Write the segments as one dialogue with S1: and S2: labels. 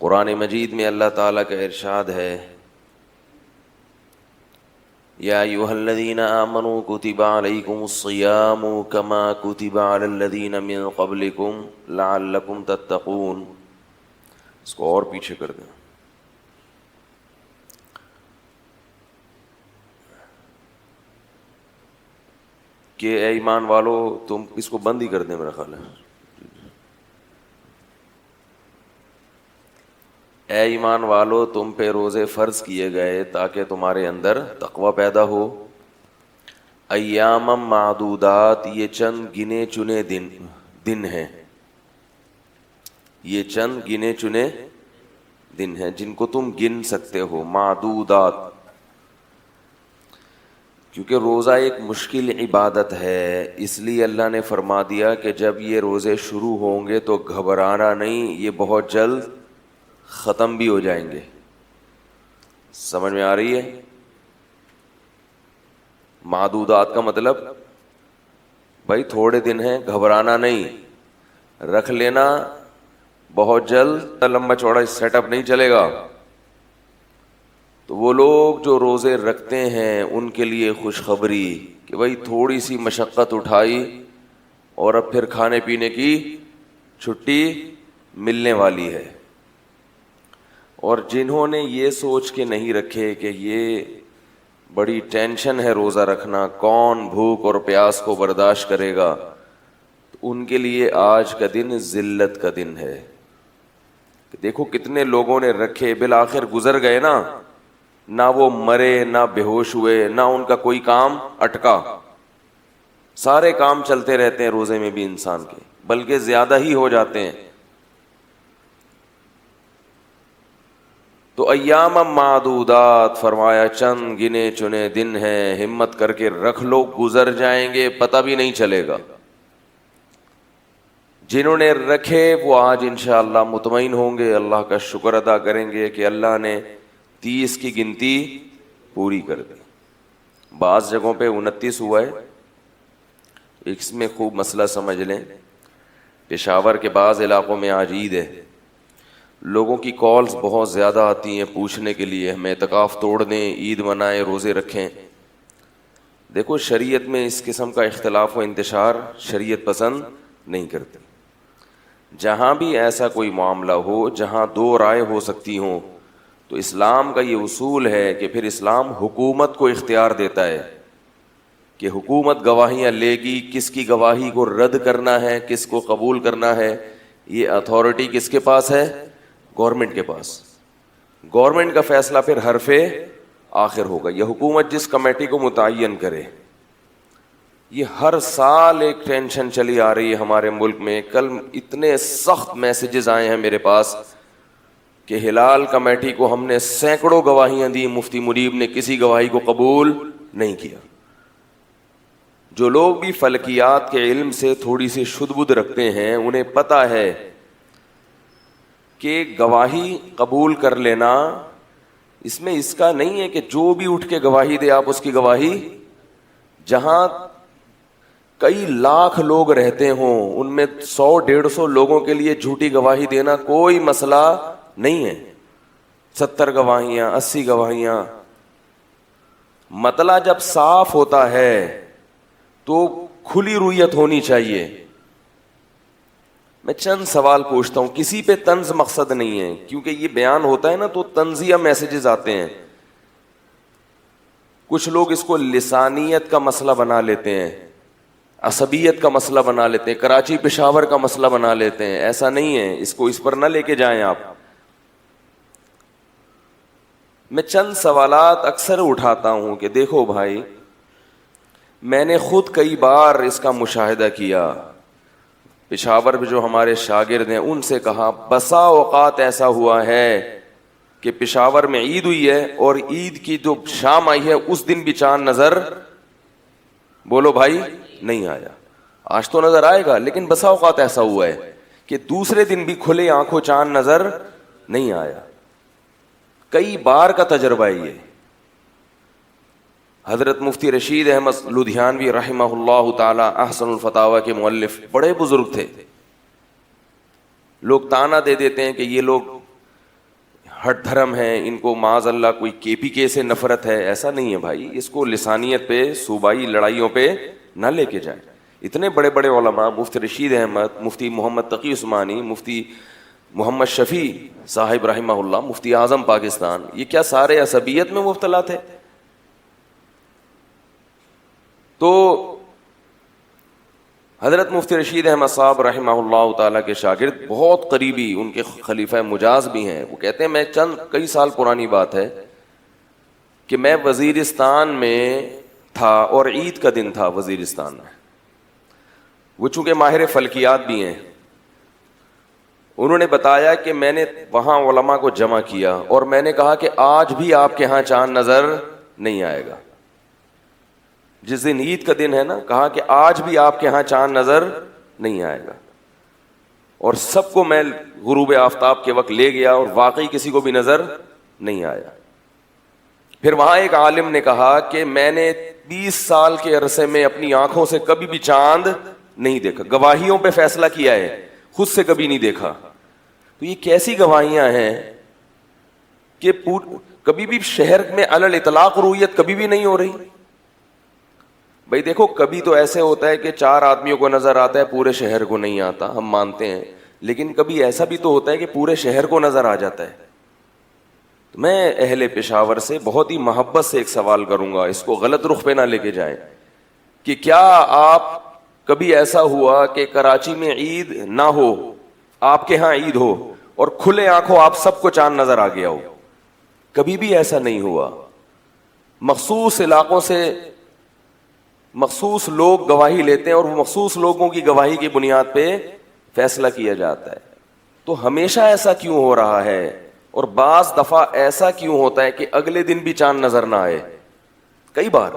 S1: قرآن مجید میں اللہ تعالیٰ کا ارشاد ہے، یا ایھا الذین آمنوا کتب علیکم الصیام کما کتب علی الذین من قبلکم لعلکم تتقون. اس کو اور پیچھے کر دیں. کہ اے ایمان والو تم، اس کو بند ہی کر دیں میرا خیال ہے. اے ایمان والو تم پہ روزے فرض کیے گئے تاکہ تمہارے اندر تقوی پیدا ہو. ایام معدودات، یہ چند گنے چنے دن ہیں. یہ چند گنے چنے دن ہیں جن کو تم گن سکتے ہو. معدودات، کیونکہ روزہ ایک مشکل عبادت ہے، اس لیے اللہ نے فرما دیا کہ جب یہ روزے شروع ہوں گے تو گھبرانا نہیں، یہ بہت جلد ختم بھی ہو جائیں گے. سمجھ میں آ رہی ہے؟ معدودات کا مطلب بھائی تھوڑے دن ہیں، گھبرانا نہیں، رکھ لینا، بہت جلد لمبا چوڑا سیٹ اپ نہیں چلے گا. تو وہ لوگ جو روزے رکھتے ہیں ان کے لیے خوشخبری کہ بھائی تھوڑی سی مشقت اٹھائی اور اب پھر کھانے پینے کی چھٹی ملنے والی ہے. اور جنہوں نے یہ سوچ کے نہیں رکھے کہ یہ بڑی ٹینشن ہے روزہ رکھنا، کون بھوک اور پیاس کو برداشت کرے گا، تو ان کے لیے آج کا دن ذلت کا دن ہے. دیکھو کتنے لوگوں نے رکھے، بالآخر گزر گئے نا، نہ وہ مرے نہ بے ہوش ہوئے، نہ ان کا کوئی کام اٹکا. سارے کام چلتے رہتے ہیں روزے میں بھی انسان کے، بلکہ زیادہ ہی ہو جاتے ہیں. تو ایام معدودات فرمایا چند گنے چنے دن ہیں، ہمت کر کے رکھ لو، گزر جائیں گے، پتہ بھی نہیں چلے گا. جنہوں نے رکھے وہ آج انشاءاللہ مطمئن ہوں گے، اللہ کا شکر ادا کریں گے کہ اللہ نے 30 کی گنتی پوری کر دی. بعض جگہوں پہ 29 ہوا ہے. اس میں خوب مسئلہ سمجھ لیں. پشاور کے بعض علاقوں میں آج عید ہے، لوگوں کی کالز بہت زیادہ آتی ہیں پوچھنے کے لیے ہمیں اعتکاف توڑ دیں، عید منائیں، روزے رکھیں. دیکھو شریعت میں اس قسم کا اختلاف و انتشار شریعت پسند نہیں کرتی. جہاں بھی ایسا کوئی معاملہ ہو جہاں دو رائے ہو سکتی ہوں، تو اسلام کا یہ اصول ہے کہ پھر اسلام حکومت کو اختیار دیتا ہے کہ حکومت گواہیاں لے گی، کس کی گواہی کو رد کرنا ہے، کس کو قبول کرنا ہے. یہ اتھارٹی کس کے پاس ہے؟ گورنمنٹ کے پاس. گورنمنٹ کا فیصلہ پھر حرف آخر ہوگا. یہ حکومت جس کمیٹی کو متعین کرے. یہ ہر سال ایک ٹینشن چلی آ رہی ہے ہمارے ملک میں. کل اتنے سخت میسیجز آئے ہیں میرے پاس کہ ہلال کمیٹی کو ہم نے سینکڑوں گواہیاں دی، مفتی منیب نے کسی گواہی کو قبول نہیں کیا. جو لوگ بھی فلکیات کے علم سے تھوڑی سی شد بد رکھتے ہیں انہیں پتہ ہے کہ گواہی قبول کر لینا اس میں اس کا نہیں ہے کہ جو بھی اٹھ کے گواہی دے آپ اس کی گواہی، جہاں کئی لاکھ لوگ رہتے ہوں ان میں 100-150 لوگوں کے لیے جھوٹی گواہی دینا کوئی مسئلہ نہیں ہے. 70 گواہیاں 80 گواہیاں، مطلب جب صاف ہوتا ہے تو کھلی رویت ہونی چاہیے. میں چند سوال پوچھتا ہوں، کسی پہ طنز مقصد نہیں ہے، کیونکہ یہ بیان ہوتا ہے نا تو طنزیہ میسیجز آتے ہیں. کچھ لوگ اس کو لسانیت کا مسئلہ بنا لیتے ہیں، عصبیت کا مسئلہ بنا لیتے ہیں، کراچی پشاور کا مسئلہ بنا لیتے ہیں. ایسا نہیں ہے، اس کو اس پر نہ لے کے جائیں آپ. میں چند سوالات اکثر اٹھاتا ہوں کہ دیکھو بھائی، میں نے خود کئی بار اس کا مشاہدہ کیا. پشاور میں جو ہمارے شاگرد ہیں ان سے کہا، بسا اوقات ایسا ہوا ہے کہ پشاور میں عید ہوئی ہے اور عید کی جو شام آئی ہے اس دن بھی چاند نظر، بولو بھائی، نہیں آیا. آج تو نظر آئے گا، لیکن بسا اوقات ایسا ہوا ہے کہ دوسرے دن بھی کھلے آنکھوں چاند نظر نہیں آیا. کئی بار کا تجربہ ہے یہ. حضرت مفتی رشید احمد لدھیانوی رحمہ اللہ تعالی احسن الفتاوی کے مؤلف، بڑے بزرگ تھے. لوگ تانا دے دیتے ہیں کہ یہ لوگ ہٹ دھرم ہیں، ان کو معاذ اللہ کوئی کے پی کے سے نفرت ہے، ایسا نہیں ہے بھائی. اس کو لسانیت پہ، صوبائی لڑائیوں پہ نہ لے کے جائیں. اتنے بڑے بڑے علماء، مفتی رشید احمد، مفتی محمد تقی عثمانی، مفتی محمد شفیع صاحب رحمہ اللہ، مفتی اعظم پاکستان، یہ کیا سارے عصبیت میں مبتلا تھے؟ تو حضرت مفتی رشید احمد صاحب رحمہ اللہ تعالیٰ کے شاگرد، بہت قریبی، ان کے خلیفہ مجاز بھی ہیں، وہ کہتے ہیں میں کئی سال پرانی بات ہے کہ میں وزیرستان میں تھا اور عید کا دن تھا وزیرستان میں. وہ چونکہ ماہر فلکیات بھی ہیں، انہوں نے بتایا کہ میں نے وہاں علماء کو جمع کیا اور میں نے کہا کہ آج بھی آپ کے ہاں چاند نظر نہیں آئے گا. جس دن عید کا دن ہے نا، کہا کہ آج بھی آپ کے ہاں چاند نظر نہیں آئے گا. اور سب کو میں غروب آفتاب کے وقت لے گیا اور واقعی کسی کو بھی نظر نہیں آیا. پھر وہاں ایک عالم نے کہا کہ میں نے 20 سال کے عرصے میں اپنی آنکھوں سے کبھی بھی چاند نہیں دیکھا، گواہیوں پہ فیصلہ کیا ہے، خود سے کبھی نہیں دیکھا. تو یہ کیسی گواہیاں ہیں کہ کبھی بھی شہر میں علل اطلاق رویت کبھی بھی نہیں ہو رہی. بھائی دیکھو، کبھی تو ایسے ہوتا ہے کہ 4 آدمیوں کو نظر آتا ہے، پورے شہر کو نہیں آتا، ہم مانتے ہیں. لیکن کبھی ایسا بھی تو ہوتا ہے کہ پورے شہر کو نظر آ جاتا ہے. تو میں اہل پشاور سے بہت ہی محبت سے ایک سوال کروں گا، اس کو غلط رخ پہ نہ لے کے جائیں، کہ کیا آپ کبھی ایسا ہوا کہ کراچی میں عید نہ ہو، آپ کے ہاں عید ہو اور کھلے آنکھوں آپ سب کو چاند نظر آ گیا ہو؟ کبھی بھی ایسا نہیں ہوا. مخصوص علاقوں سے مخصوص لوگ گواہی لیتے ہیں اور وہ مخصوص لوگوں کی گواہی کی بنیاد پہ فیصلہ کیا جاتا ہے. تو ہمیشہ ایسا کیوں ہو رہا ہے؟ اور بعض دفعہ ایسا کیوں ہوتا ہے کہ اگلے دن بھی چاند نظر نہ آئے؟ کئی بار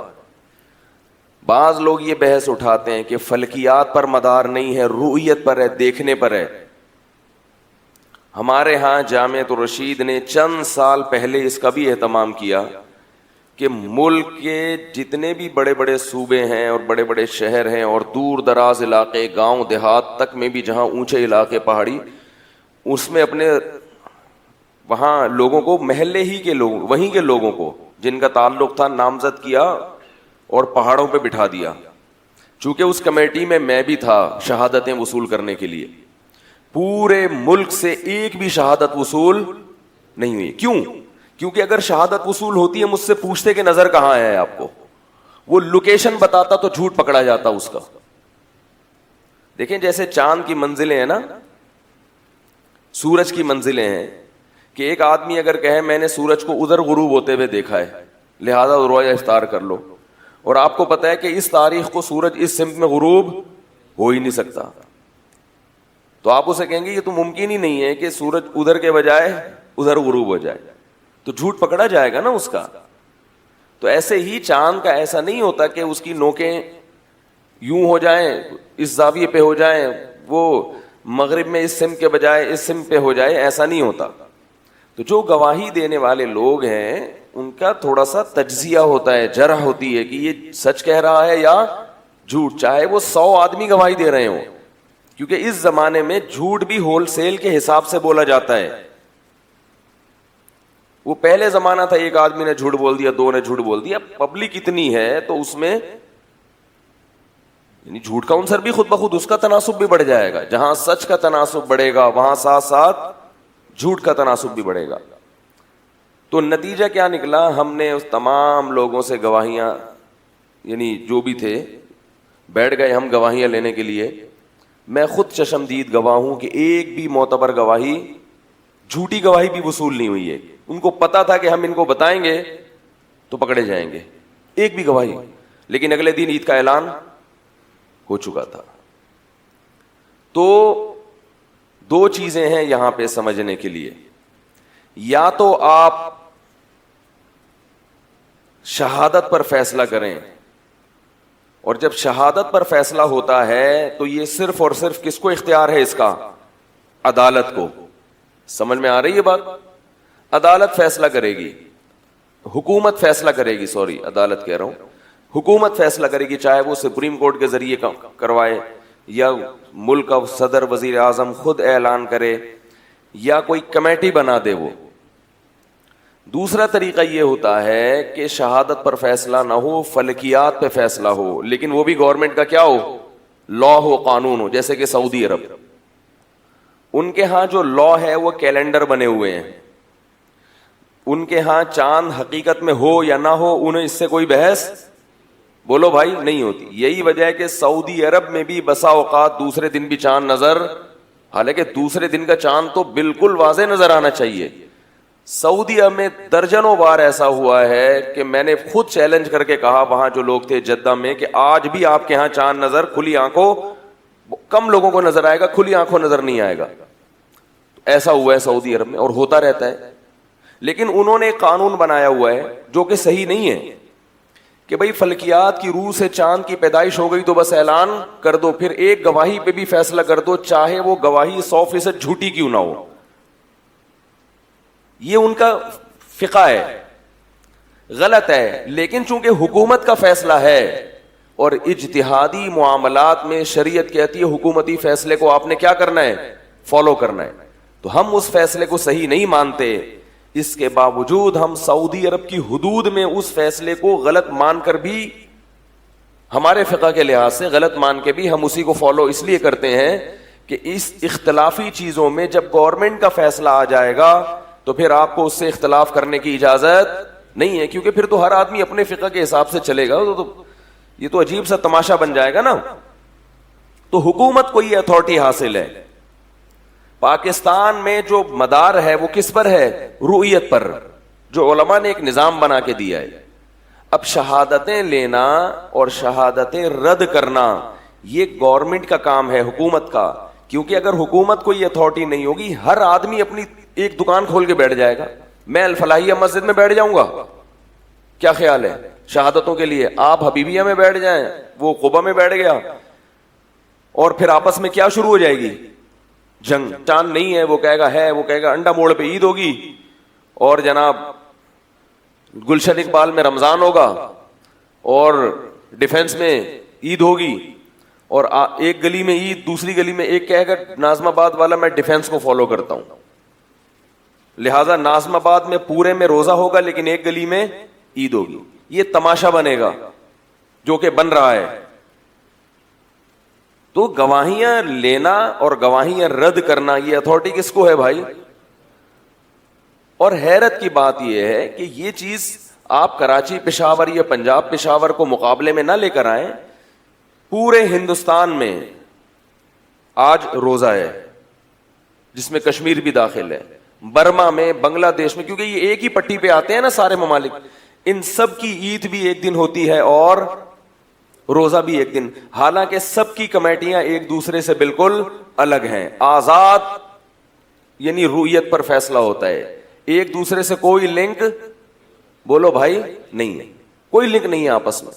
S1: بعض لوگ یہ بحث اٹھاتے ہیں کہ فلکیات پر مدار نہیں ہے، رؤیت پر ہے، دیکھنے پر ہے. ہمارے ہاں جامعۃ الرشید نے چند سال پہلے اس کا بھی اہتمام کیا کہ ملک کے جتنے بھی بڑے بڑے صوبے ہیں اور بڑے بڑے شہر ہیں اور دور دراز علاقے، گاؤں دیہات تک میں بھی جہاں اونچے علاقے پہاڑی، اس میں اپنے وہاں لوگوں کو، محلے ہی کے لوگ، وہیں کے لوگوں کو جن کا تعلق تھا، نامزد کیا اور پہاڑوں پہ بٹھا دیا. چونکہ اس کمیٹی میں میں بھی تھا شہادتیں وصول کرنے کے لیے. پورے ملک سے ایک بھی شہادت وصول نہیں ہوئی. کیوں؟ کیونکہ اگر شہادت وصول ہوتی ہے، مجھ سے پوچھتے کہ نظر کہاں ہے آپ کو، وہ لوکیشن بتاتا تو جھوٹ پکڑا جاتا اس کا. دیکھیں جیسے چاند کی منزلیں ہیں نا، سورج کی منزلیں ہیں، کہ ایک آدمی اگر کہے میں نے سورج کو ادھر غروب ہوتے ہوئے دیکھا ہے، لہذا روزہ افطار کر لو، اور آپ کو پتا ہے کہ اس تاریخ کو سورج اس سمت میں غروب ہو ہی نہیں سکتا، تو آپ اسے کہیں گے یہ تو ممکن ہی نہیں ہے کہ سورج ادھر کے بجائے ادھر غروب ہو جائے، تو جھوٹ پکڑا جائے گا نا اس کا. تو ایسے ہی چاند کا ایسا نہیں ہوتا کہ اس کی نوکیں یوں ہو جائیں، اس زاویے پہ ہو جائیں، وہ مغرب میں اس سمت کے بجائے اس سمت پہ ہو جائے، ایسا نہیں ہوتا. تو جو گواہی دینے والے لوگ ہیں ان کا تھوڑا سا تجزیہ ہوتا ہے، جرح ہوتی ہے کہ یہ سچ کہہ رہا ہے یا جھوٹ، چاہے وہ 100 آدمی گواہی دے رہے ہوں. کیونکہ اس زمانے میں جھوٹ بھی ہول سیل کے حساب سے بولا جاتا ہے. وہ پہلے زمانہ تھا ایک آدمی نے جھوٹ بول دیا، 2 نے جھوٹ بول دیا، پبلک اتنی ہے تو اس میں یعنی جھوٹ کا عنصر بھی خود بخود اس کا تناسب بھی بڑھ جائے گا. جہاں سچ کا تناسب بڑھے گا وہاں ساتھ ساتھ جھوٹ کا تناسب بھی بڑھے گا. تو نتیجہ کیا نکلا؟ ہم نے اس تمام لوگوں سے گواہیاں، یعنی جو بھی تھے، بیٹھ گئے ہم گواہیاں لینے کے لیے. میں خود چشمدید گواہ ہوں کہ ایک بھی معتبر گواہی، جھوٹی گواہی بھی وصول نہیں ہوئی ہے. ان کو پتا تھا کہ ہم ان کو بتائیں گے تو پکڑے جائیں گے، ایک بھی گواہی. لیکن اگلے دن عید کا اعلان ہو چکا تھا. تو 2 چیزیں ہیں یہاں پہ سمجھنے کے لیے. یا تو آپ شہادت پر فیصلہ کریں، اور جب شہادت پر فیصلہ ہوتا ہے تو یہ صرف اور صرف کس کو اختیار ہے؟ اس کا عدالت کو. سمجھ میں آ رہی ہے بات؟ عدالت فیصلہ کرے گی، حکومت فیصلہ کرے گی، سوری عدالت کہہ رہا ہوں، حکومت فیصلہ کرے گی، چاہے وہ سپریم کورٹ کے ذریعے کروائے یا ملک کا صدر وزیر اعظم خود اعلان کرے یا کوئی کمیٹی بنا دے. وہ دوسرا طریقہ یہ ہوتا ہے کہ شہادت پر فیصلہ نہ ہو، فلکیات پہ فیصلہ ہو، لیکن وہ بھی گورنمنٹ کا کیا ہو، لا ہو، قانون ہو. جیسے کہ سعودی عرب، ان کے ہاں جو لا ہے وہ کیلنڈر بنے ہوئے ہیں. ان کے ہاں چاند حقیقت میں ہو یا نہ ہو، انہیں اس سے کوئی بحث، بولو بھائی، نہیں ہوتی. یہی وجہ ہے کہ سعودی عرب میں بھی بسا اوقات دوسرے دن بھی چاند نظر، حالانکہ دوسرے دن کا چاند تو بالکل واضح نظر آنا چاہیے. سعودی عرب میں درجنوں بار ایسا ہوا ہے کہ میں نے خود چیلنج کر کے کہا وہاں جو لوگ تھے جدہ میں کہ آج بھی آپ کے ہاں چاند نظر کھلی آنکھوں، کم لوگوں کو نظر آئے گا، کھلی آنکھوں نظر نہیں آئے گا. ایسا ہوا ہے سعودی عرب میں اور ہوتا رہتا ہے. لیکن انہوں نے ایک قانون بنایا ہوا ہے جو کہ صحیح نہیں ہے کہ بھئی فلکیات کی روح سے چاند کی پیدائش ہو گئی تو بس اعلان کر دو، پھر ایک گواہی پہ بھی فیصلہ کر دو، چاہے وہ گواہی 100% جھوٹی کیوں نہ ہو. یہ ان کا فقہ ہے، غلط ہے. لیکن چونکہ حکومت کا فیصلہ ہے اور اجتہادی معاملات میں شریعت کہتی ہے حکومتی فیصلے کو آپ نے کیا کرنا ہے، فالو کرنا ہے، تو ہم اس فیصلے کو صحیح نہیں مانتے. اس کے باوجود ہم سعودی عرب کی حدود میں اس فیصلے کو غلط مان کر بھی، ہمارے فقہ کے لحاظ سے غلط مان کے بھی ہم اسی کو فالو اس لیے کرتے ہیں کہ اس اختلافی چیزوں میں جب گورنمنٹ کا فیصلہ آ جائے گا تو پھر آپ کو اس سے اختلاف کرنے کی اجازت نہیں ہے، کیونکہ پھر تو ہر آدمی اپنے فقہ کے حساب سے چلے گا. یہ تو عجیب سا تماشا بن جائے گا نا. تو حکومت کو یہ اتھارٹی حاصل ہے. پاکستان میں جو مدار ہے وہ کس پر ہے، رؤیت پر، جو علماء نے ایک نظام بنا کے دیا ہے. اب شہادتیں لینا اور شہادتیں رد کرنا یہ گورنمنٹ کا کام ہے، حکومت کا. کیونکہ اگر حکومت کو یہ اتھارٹی نہیں ہوگی، ہر آدمی اپنی ایک دکان کھول کے بیٹھ جائے گا. میں الفلاحیہ مسجد میں بیٹھ جاؤں گا، کیا خیال ہے شہادتوں کے لیے، آپ حبیبیہ میں بیٹھ جائیں، وہ قبا میں بیٹھ گیا، اور پھر آپس میں کیا شروع ہو جائے گی، جنگ. چاند نہیں ہے وہ کہے گا ہے، وہ کہے گا انڈا موڑ پہ عید ہوگی، اور جناب گلشن اقبال میں رمضان ہوگا، اور ڈیفنس میں عید ہوگی، اور ایک گلی میں عید، دوسری گلی میں ایک کہے گا ناظم آباد والا میں ڈیفنس کو فالو کرتا ہوں، لہذا ناظم آباد میں پورے میں روزہ ہوگا لیکن ایک گلی میں عید ہوگی. یہ تماشا بنے گا جو کہ بن رہا ہے. تو گواہیاں لینا اور گواہیاں رد کرنا یہ اتھارٹی کس کو ہے بھائی؟ اور حیرت کی بات یہ ہے کہ یہ چیز آپ کراچی پشاور یا پنجاب پشاور کو مقابلے میں نہ لے کر آئیں. پورے ہندوستان میں آج روزہ ہے جس میں کشمیر بھی داخل ہے، برما میں، بنگلہ دیش میں، کیونکہ یہ ایک ہی پٹی پہ آتے ہیں نا سارے ممالک. ان سب کی عید بھی ایک دن ہوتی ہے اور روزہ بھی ایک دن، حالانکہ سب کی کمیٹیاں ایک دوسرے سے بالکل الگ ہیں. آزاد یعنی رویت پر فیصلہ ہوتا ہے، ایک دوسرے سے کوئی لنک، بولو بھائی، نہیں ہے، کوئی لنک نہیں ہے آپس میں.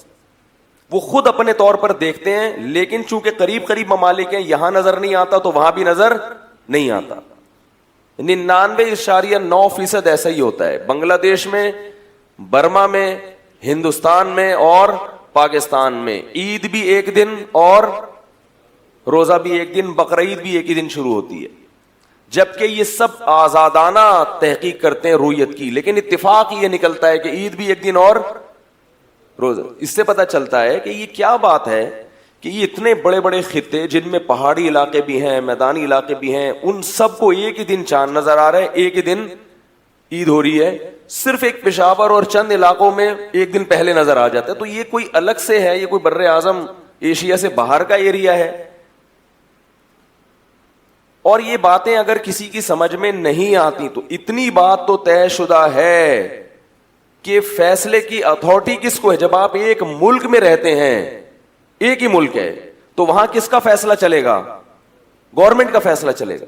S1: وہ خود اپنے طور پر دیکھتے ہیں، لیکن چونکہ قریب قریب ممالک ہیں، یہاں نظر نہیں آتا تو وہاں بھی نظر نہیں آتا. 99.9% ایسا ہی ہوتا ہے. بنگلہ دیش میں، برما میں، ہندوستان میں اور پاکستان میں عید بھی ایک دن اور روزہ بھی ایک دن، بقرعید بھی ایک ہی دن شروع ہوتی ہے، جبکہ یہ سب آزادانہ تحقیق کرتے ہیں رویت کی. لیکن اتفاق یہ نکلتا ہے کہ عید بھی ایک دن اور روزہ. اس سے پتہ چلتا ہے کہ یہ کیا بات ہے کہ یہ اتنے بڑے بڑے خطے جن میں پہاڑی علاقے بھی ہیں، میدانی علاقے بھی ہیں، ان سب کو ایک ہی دن چاند نظر آ رہا ہے، ایک ہی دن عید ہو رہی ہے. صرف ایک پشاور اور چند علاقوں میں ایک دن پہلے نظر آ جاتا ہے. تو یہ کوئی الگ سے ہے، یہ کوئی بر اعظم ایشیا سے باہر کا ایریا ہے. اور یہ باتیں اگر کسی کی سمجھ میں نہیں آتی تو اتنی بات تو طے شدہ ہے کہ فیصلے کی اتھارٹی کس کو ہے. جب آپ ایک ملک میں رہتے ہیں، ایک ہی ملک ہے، تو وہاں کس کا فیصلہ چلے گا؟ گورنمنٹ کا فیصلہ چلے گا.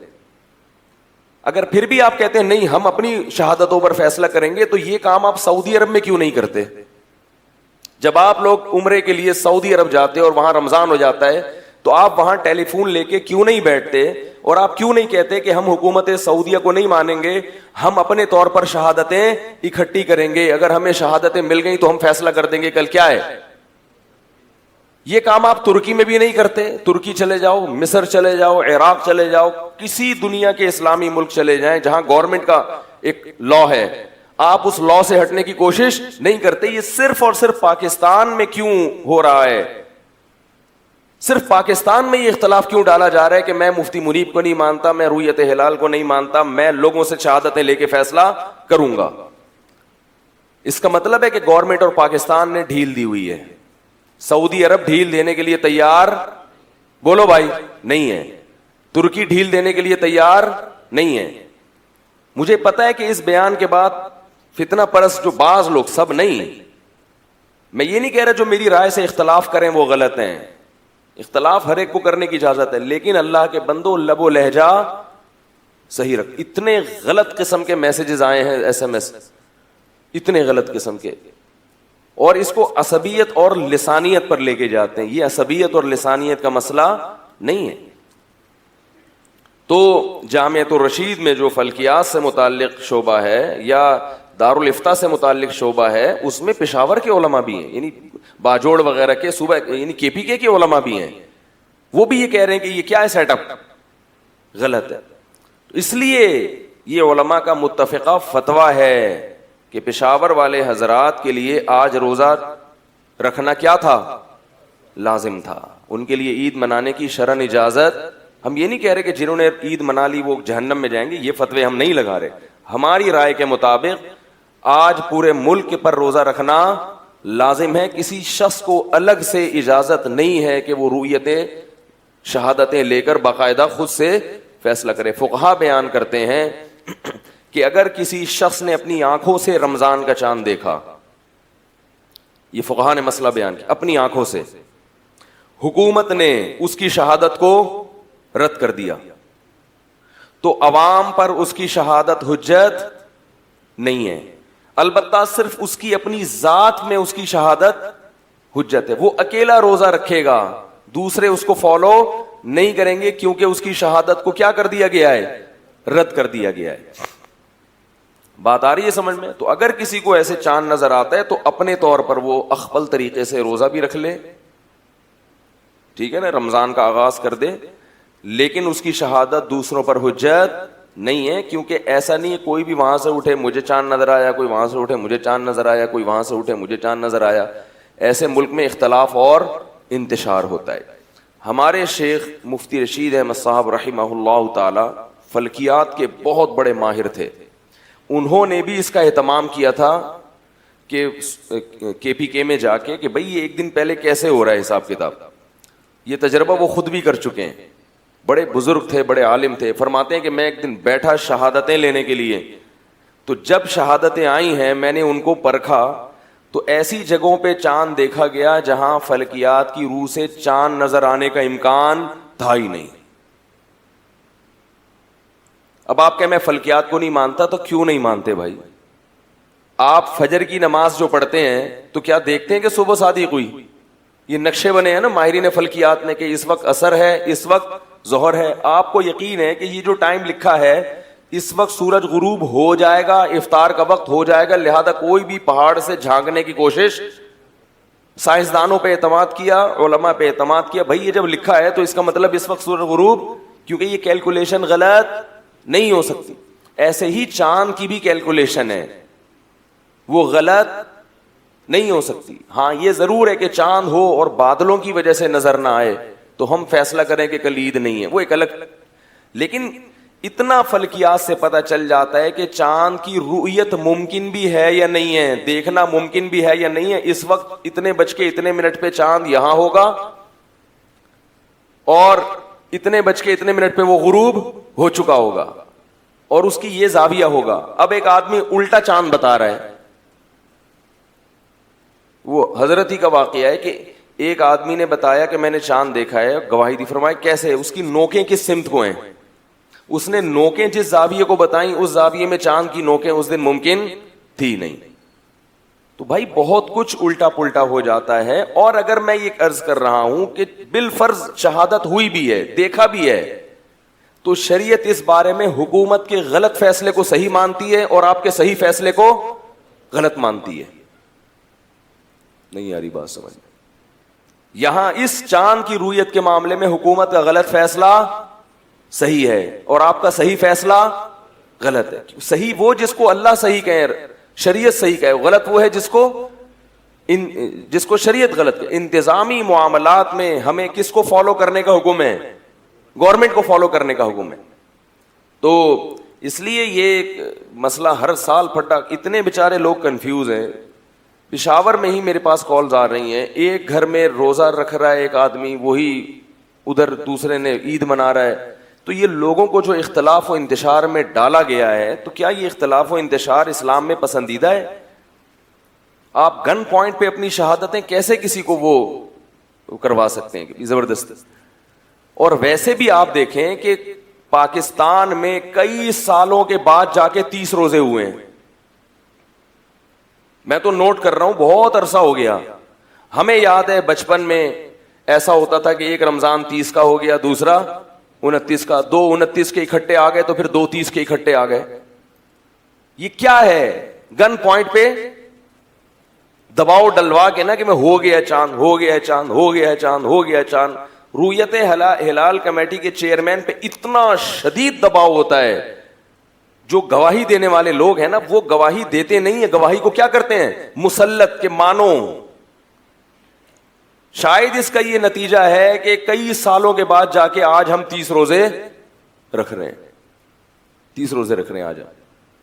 S1: اگر پھر بھی آپ کہتے ہیں نہیں ہم اپنی شہادتوں پر فیصلہ کریں گے، تو یہ کام آپ سعودی عرب میں کیوں نہیں کرتے؟ جب آپ لوگ عمرے کے لیے سعودی عرب جاتے اور وہاں رمضان ہو جاتا ہے تو آپ وہاں ٹیلی فون لے کے کیوں نہیں بیٹھتے اور آپ کیوں نہیں کہتے کہ ہم حکومت سعودیہ کو نہیں مانیں گے، ہم اپنے طور پر شہادتیں اکٹھی کریں گے، اگر ہمیں شہادتیں مل گئیں تو ہم فیصلہ کر دیں گے کل کیا ہے. یہ کام آپ ترکی میں بھی نہیں کرتے. ترکی چلے جاؤ، مصر چلے جاؤ، عراق چلے جاؤ، کسی دنیا کے اسلامی ملک چلے جائیں جہاں گورنمنٹ کا ایک لا ہے، آپ اس لا سے ہٹنے کی کوشش نہیں کرتے. یہ صرف اور صرف پاکستان میں کیوں ہو رہا ہے؟ صرف پاکستان میں یہ اختلاف کیوں ڈالا جا رہا ہے کہ میں مفتی منیب کو نہیں مانتا, میں رویت ہلال کو نہیں مانتا, میں لوگوں سے شہادتیں لے کے فیصلہ کروں گا؟ اس کا مطلب ہے کہ گورنمنٹ اور پاکستان نے ڈھیل دی ہوئی ہے. سعودی عرب ڈھیل دینے کے لیے تیار, بولو بھائی, نہیں ہے. ترکی ڈھیل دینے کے لیے تیار نہیں ہے. مجھے پتا ہے کہ اس بیان کے بعد فتنہ پرست جو بعض لوگ, سب نہیں, میں یہ نہیں کہہ رہا جو میری رائے سے اختلاف کریں وہ غلط ہیں, اختلاف ہر ایک کو کرنے کی اجازت ہے, لیکن اللہ کے بندو لب و لہجہ صحیح رکھ. اتنے غلط قسم کے میسجز آئے ہیں, ایس ایم ایس, اتنے غلط قسم کے, اور اس کو عصبیت اور لسانیت پر لے کے جاتے ہیں. یہ عصبیت اور لسانیت کا مسئلہ نہیں ہے. تو جامعۃ الرشید میں جو فلکیات سے متعلق شعبہ ہے یا دارالفتہ سے متعلق شعبہ ہے, اس میں پشاور کے علماء بھی ہیں, یعنی باجوڑ وغیرہ کے صوبہ, یعنی کے پی کے علماء بھی ہیں. وہ بھی یہ کہہ رہے ہیں کہ یہ کیا ہے, سیٹ اپ غلط ہے. اس لیے یہ علماء کا متفقہ فتویٰ ہے کہ پشاور والے حضرات کے لیے آج روزہ رکھنا کیا تھا, لازم تھا. ان کے لیے عید منانے کی شرعن اجازت. ہم یہ نہیں کہہ رہے کہ جنہوں نے عید منا لی وہ جہنم میں جائیں گے, یہ فتوے ہم نہیں لگا رہے. ہماری رائے کے مطابق آج پورے ملک پر روزہ رکھنا لازم ہے. کسی شخص کو الگ سے اجازت نہیں ہے کہ وہ رویتیں شہادتیں لے کر باقاعدہ خود سے فیصلہ کرے. فقہا بیان کرتے ہیں کہ اگر کسی شخص نے اپنی آنکھوں سے رمضان کا چاند دیکھا, یہ فقہا نے مسئلہ بیان کیا, اپنی آنکھوں سے, حکومت نے اس کی شہادت کو رد کر دیا, تو عوام پر اس کی شہادت حجت نہیں ہے. البتہ صرف اس کی اپنی ذات میں اس کی شہادت حجت ہے. وہ اکیلا روزہ رکھے گا, دوسرے اس کو فالو نہیں کریں گے, کیونکہ اس کی شہادت کو کیا کر دیا گیا ہے, رد کر دیا گیا ہے. بات آ رہی ہے سمجھ میں؟ تو اگر کسی کو ایسے چاند نظر آتا ہے تو اپنے طور پر وہ اخبل طریقے سے روزہ بھی رکھ لے, ٹھیک ہے نا, رمضان کا آغاز کر دے, لیکن اس کی شہادت دوسروں پر حجت نہیں ہے. کیونکہ ایسا نہیں ہے کوئی بھی وہاں سے اٹھے مجھے چاند نظر آیا, کوئی وہاں سے اٹھے مجھے چاند نظر آیا, کوئی وہاں سے اٹھے مجھے چاند نظر آیا. ایسے ملک میں اختلاف اور انتشار ہوتا ہے. ہمارے شیخ مفتی رشید احمد صاحب رحمہ اللہ تعالی فلکیات کے بہت بڑے ماہر تھے. انہوں نے بھی اس کا اہتمام کیا تھا کہ کے پی کے میں جا کے کہ بھئی یہ ایک دن پہلے کیسے ہو رہا ہے حساب کتاب. یہ تجربہ وہ خود بھی کر چکے ہیں, بڑے بزرگ تھے, بڑے عالم تھے. فرماتے ہیں کہ میں ایک دن بیٹھا شہادتیں لینے کے لیے, تو جب شہادتیں آئی ہیں میں نے ان کو پرکھا تو ایسی جگہوں پہ چاند دیکھا گیا جہاں فلکیات کی روح سے چاند نظر آنے کا امکان تھا ہی نہیں. اب آپ کہ میں فلکیات کو نہیں مانتا, تو کیوں نہیں مانتے بھائی؟ آپ فجر کی نماز جو پڑھتے ہیں تو کیا دیکھتے ہیں کہ صبح صادق ہوئی؟ یہ نقشے بنے ہیں نا ماہرین فلکیات نے کہ اس وقت عصر ہے, اس وقت ظہر ہے. آپ کو یقین ہے کہ یہ جو ٹائم لکھا ہے اس وقت سورج غروب ہو جائے گا, افطار کا وقت ہو جائے گا, لہذا کوئی بھی پہاڑ سے جھانکنے کی کوشش, سائنسدانوں پہ اعتماد کیا, علماء پہ اعتماد کیا. بھائی یہ جب لکھا ہے تو اس کا مطلب اس وقت سورج غروب, کیونکہ یہ کیلکولیشن غلط نہیں ہو سکتی. ایسے ہی چاند کی بھی کیلکولیشن ہے, وہ غلط نہیں ہو سکتی. ہاں یہ ضرور ہے کہ چاند ہو اور بادلوں کی وجہ سے نظر نہ آئے تو ہم فیصلہ کریں کہ کل عید نہیں ہے, وہ ایک الگ. لیکن اتنا فلکیات سے پتہ چل جاتا ہے کہ چاند کی رؤیت ممکن بھی ہے یا نہیں ہے, دیکھنا ممکن بھی ہے یا نہیں ہے. اس وقت اتنے بج کے اتنے منٹ پہ چاند یہاں ہوگا اور اتنے بج کے اتنے منٹ پہ وہ غروب ہو چکا ہوگا اور اس کی یہ زاویہ ہوگا. اب ایک آدمی الٹا چاند بتا رہا ہے. وہ حضرت ہی کا واقعہ ہے کہ ایک آدمی نے بتایا کہ میں نے چاند دیکھا ہے, گواہی دی. فرمایا کیسے؟ اس کی نوکیں کس سمت کو ہیں. اس نے نوکیں جس زاویے کو بتائیں اس زاویے میں چاند کی نوکیں اس دن ممکن تھی نہیں. تو بھائی بہت کچھ الٹا پلٹا ہو جاتا ہے. اور اگر میں یہ عرض کر رہا ہوں کہ بالفرض شہادت ہوئی بھی ہے, دیکھا بھی ہے, تو شریعت اس بارے میں حکومت کے غلط فیصلے کو صحیح مانتی ہے اور آپ کے صحیح فیصلے کو غلط مانتی ہے. نہیں آ رہی بات سمجھ میں؟ یہاں اس چاند کی رویت کے معاملے میں حکومت کا غلط فیصلہ صحیح ہے اور آپ کا صحیح فیصلہ غلط ہے. صحیح وہ جس کو اللہ صحیح کہے, شریعت صحیح کہے, غلط وہ ہے جس کو شریعت غلط ہے. انتظامی معاملات میں ہمیں کس کو فالو کرنے کا حکم ہے؟ گورنمنٹ کو فالو کرنے کا حکم ہے. تو اس لیے یہ مسئلہ ہر سال پھٹا, اتنے بیچارے لوگ کنفیوز ہیں. پشاور میں ہی میرے پاس کالز آ رہی ہیں, ایک گھر میں روزہ رکھ رہا ہے ایک آدمی, وہی ادھر دوسرے نے عید منا رہا ہے. تو یہ لوگوں کو جو اختلاف و انتشار میں ڈالا گیا ہے, تو کیا یہ اختلاف و انتشار اسلام میں پسندیدہ ہے؟ آپ گن پوائنٹ پہ اپنی شہادتیں کیسے کسی کو وہ کروا سکتے ہیں زبردست. اور ویسے بھی آپ دیکھیں کہ پاکستان میں کئی سالوں کے بعد جا کے 30 روزے ہوئے ہیں. میں تو نوٹ کر رہا ہوں, بہت عرصہ ہو گیا. ہمیں یاد ہے بچپن میں ایسا ہوتا تھا کہ ایک رمضان 30 کا ہو گیا, دوسرا 29 کا, 2 29 کے اکٹھے آ گئے تو پھر 2 30 کے اکٹھے آ گئے. یہ کیا ہے؟ گن پوائنٹ پہ دباؤ ڈلوا کے نا کہ میں ہو گیا چاند, ہو گیا چاند, ہو گیا چاند, ہو گیا چاند. رویت ہلال کمیٹی کے چیئرمین پہ اتنا شدید دباؤ ہوتا ہے. جو گواہی دینے والے لوگ ہیں نا, وہ گواہی دیتے نہیں ہیں, گواہی کو کیا کرتے ہیں؟ مسلط کے مانو. شاید اس کا یہ نتیجہ ہے کہ کئی سالوں کے بعد جا کے آج ہم 30 روزے رکھ رہے ہیں, 30 روزے رکھ رہے ہیں آج.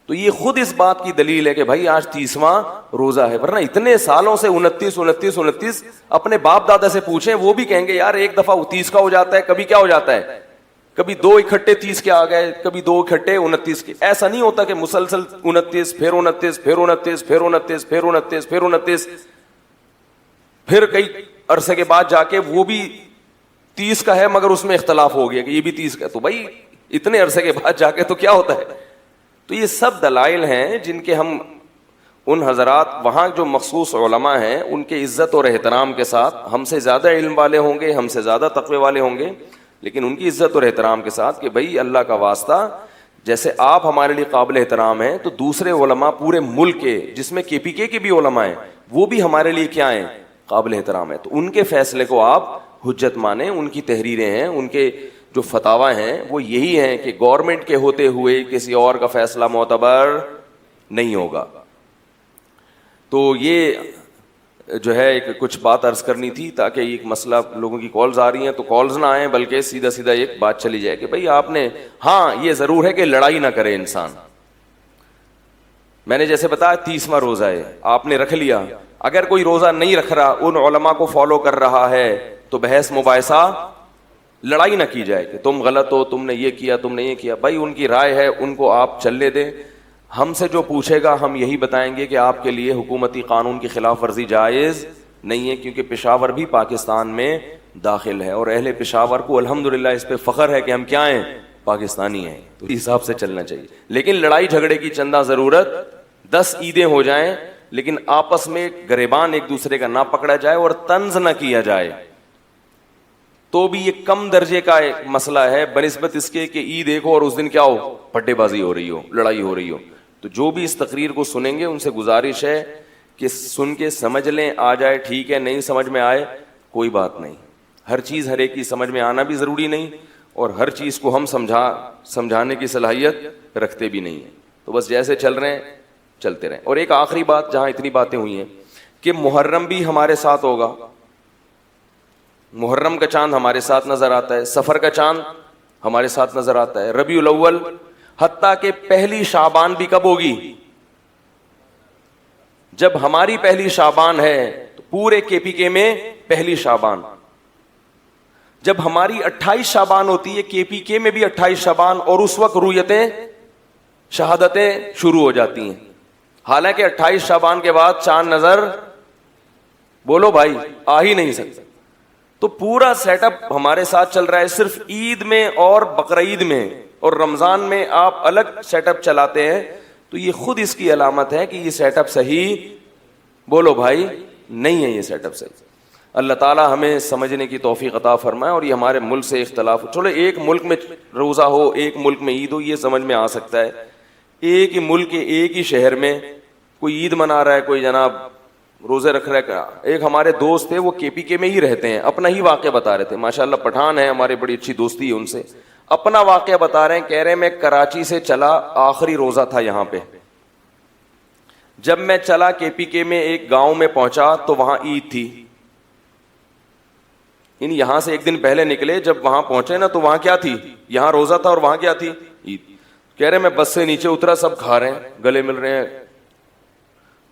S1: تو یہ خود اس بات کی دلیل ہے کہ بھائی آج 30واں روزہ ہے, ورنہ اتنے سالوں سے 29 اپنے باپ دادا سے پوچھیں, وہ بھی کہیں گے یار ایک دفعہ 30 کا ہو جاتا ہے, کبھی کیا ہو جاتا ہے, کبھی 2 اکٹھے 30 کے آ گئے, کبھی 2 اکٹھے 29 کے. ایسا نہیں ہوتا کہ مسلسل 29 پھر 29 پھر 29 پھر 29 پھر 29 پھر 29, پھر کئی عرصے کے بعد جا کے وہ بھی 30 کا ہے مگر اس میں اختلاف ہو گیا کہ یہ بھی 30 کا. تو بھائی اتنے عرصے کے بعد جا کے تو کیا ہوتا ہے؟ تو یہ سب دلائل ہیں جن کے ہم ان حضرات وہاں جو مخصوص علماء ہیں ان کے عزت اور احترام کے ساتھ, ہم سے زیادہ علم والے ہوں گے, ہم سے زیادہ تقوی والے ہوں گے, لیکن ان کی عزت اور احترام کے ساتھ کہ بھائی اللہ کا واسطہ, جیسے آپ ہمارے لیے قابل احترام ہیں تو دوسرے علماء پورے ملک کے, جس میں KPK کے بھی علماء ہیں, وہ بھی ہمارے لیے کیا ہیں؟ قابل احترام ہے. تو ان کے فیصلے کو آپ حجت مانیں, ان کی تحریریں ہیں, ان کے جو فتاوی ہیں وہ یہی ہیں کہ گورنمنٹ کے ہوتے ہوئے کسی اور کا فیصلہ معتبر نہیں ہوگا. تو یہ جو ہے ایک کچھ بات عرض کرنی تھی تاکہ ایک مسئلہ, لوگوں کی کالز آ رہی ہیں تو کالز نہ آئیں بلکہ سیدھا سیدھا ایک بات چلی جائے کہ بھئی آپ نے, ہاں یہ ضرور ہے کہ لڑائی نہ کرے انسان. میں نے جیسے بتایا 30واں روزہ ہے, آپ نے رکھ لیا, اگر کوئی روزہ نہیں رکھ رہا, ان علماء کو فالو کر رہا ہے, تو بحث مباحثہ, لڑائی نہ کی جائے کہ تم غلط ہو, تم نے یہ کیا, تم نے یہ کیا. بھائی ان کی رائے ہے, ان کو آپ چلنے دیں. ہم سے جو پوچھے گا ہم یہی بتائیں گے کہ آپ کے لیے حکومتی قانون کی خلاف ورزی جائز نہیں ہے, کیونکہ پشاور بھی پاکستان میں داخل ہے اور اہل پشاور کو الحمدللہ اس پہ فخر ہے کہ ہم کیا ہیں؟ پاکستانی ہیں. تو اس حساب سے چلنا چاہیے. لیکن لڑائی جھگڑے کی چندہ ضرورت, 10 عیدیں ہو جائیں لیکن آپس میں گریبان ایک دوسرے کا نہ پکڑا جائے اور طنز نہ کیا جائے, تو بھی یہ کم درجے کا ایک مسئلہ ہے بنسبت اس کے کہ عید ایک ہو اور اس دن کیا ہو؟ پٹے بازی ہو رہی ہو, لڑائی ہو رہی ہو. تو جو بھی اس تقریر کو سنیں گے ان سے گزارش ہے کہ سن کے سمجھ لیں, آ جائے ٹھیک ہے, نہیں سمجھ میں آئے کوئی بات نہیں. ہر چیز ہر ایک کی سمجھ میں آنا بھی ضروری نہیں, اور ہر چیز کو ہم سمجھانے کی صلاحیت رکھتے بھی نہیں ہیں. تو بس جیسے چل رہے ہیں چلتے رہیں. اور ایک آخری بات, جہاں اتنی باتیں ہوئی ہیں, کہ محرم بھی ہمارے ساتھ ہوگا. محرم کا چاند ہمارے ساتھ نظر آتا ہے, سفر کا چاند ہمارے ساتھ نظر آتا ہے, ربیع الاول, حتیٰ کہ پہلی شعبان بھی کب ہوگی؟ جب ہماری پہلی شعبان ہے تو پورے KPK میں پہلی شعبان. جب ہماری 28 شعبان ہوتی ہے, KPK میں بھی 28 شعبان, اور اس وقت رویتیں شہادتیں شروع ہو جاتی ہیں. حالانکہ 28 شعبان کے بعد چاند نظر, بولو بھائی, آ ہی نہیں سکتا. تو پورا سیٹ اپ ہمارے ساتھ چل رہا ہے. صرف عید میں اور بقرعید میں اور رمضان میں آپ الگ سیٹ اپ چلاتے ہیں, تو یہ خود اس کی علامت ہے کہ یہ سیٹ اپ صحیح, بولو بھائی, نہیں ہے یہ سیٹ اپ صحیح. اللہ تعالی ہمیں سمجھنے کی توفیق عطا فرمائے. اور یہ ہمارے ملک سے اختلاف, چلو ایک ملک میں روزہ ہو, ایک ملک میں عید ہو, یہ سمجھ میں آ سکتا ہے. ایک ہی ملک کے ایک ہی شہر میں کوئی عید منا رہا ہے, کوئی جناب روزے رکھ رہا ہے. ایک ہمارے دوست تھے, وہ KPK میں ہی رہتے ہیں, اپنا ہی واقعہ بتا رہے تھے, ماشاءاللہ پٹھان ہیں ہمارے, بڑی اچھی دوستی ہے ان سے. اپنا واقعہ بتا رہے ہیں, کہہ رہے ہیں میں کراچی سے چلا, آخری روزہ تھا یہاں پہ, جب میں چلا KPK میں ایک گاؤں میں پہنچا تو وہاں عید تھی. یہاں سے ایک دن پہلے نکلے, جب وہاں پہنچے نا تو وہاں کیا تھی, یہاں روزہ تھا اور وہاں کیا تھی, عید. کہہ رہے میں بس سے نیچے اترا, سب کھا رہے ہیں, گلے مل رہے ہیں.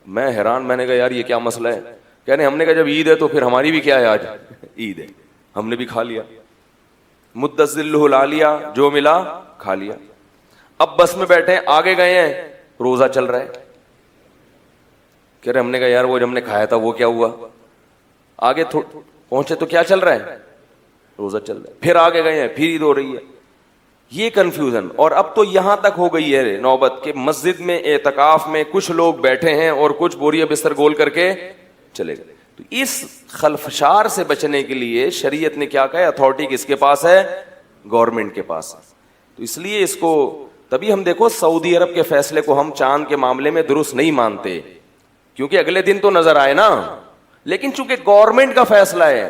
S1: میں حیران, میں نے کہا یار یہ کیا مسئلہ ہے. کہہ رہے ہم نے کہا جب عید ہے تو پھر ہماری بھی کیا ہے, آج عید ہے, ہم نے بھی کھا لیا. مدذلہ لا لیا, جو ملا کھا لیا. اب بس میں بیٹھے, آگے گئے ہیں, روزہ چل رہا ہے. کہہ رہے ہم نے کہا یار وہ جو ہم نے کھایا تھا وہ کیا ہوا. آگے پہنچے تو کیا چل رہا ہے, روزہ چل رہا ہے. پھر آگے گئے ہیں, پھر عید ہو رہی ہے. یہ کنفیوژن. اور اب تو یہاں تک ہو گئی ہے نوبت کہ مسجد میں اعتکاف میں کچھ لوگ بیٹھے ہیں اور کچھ بوریا بستر گول کر کے چلے گئے. تو اس خلفشار سے بچنے کے لیے شریعت نے کیا کہا, اتھارٹی کس کے پاس ہے, گورنمنٹ کے پاس. تو اس لیے اس کو, تبھی ہم دیکھو سعودی عرب کے فیصلے کو ہم چاند کے معاملے میں درست نہیں مانتے, کیونکہ اگلے دن تو نظر آئے نا, لیکن چونکہ گورنمنٹ کا فیصلہ ہے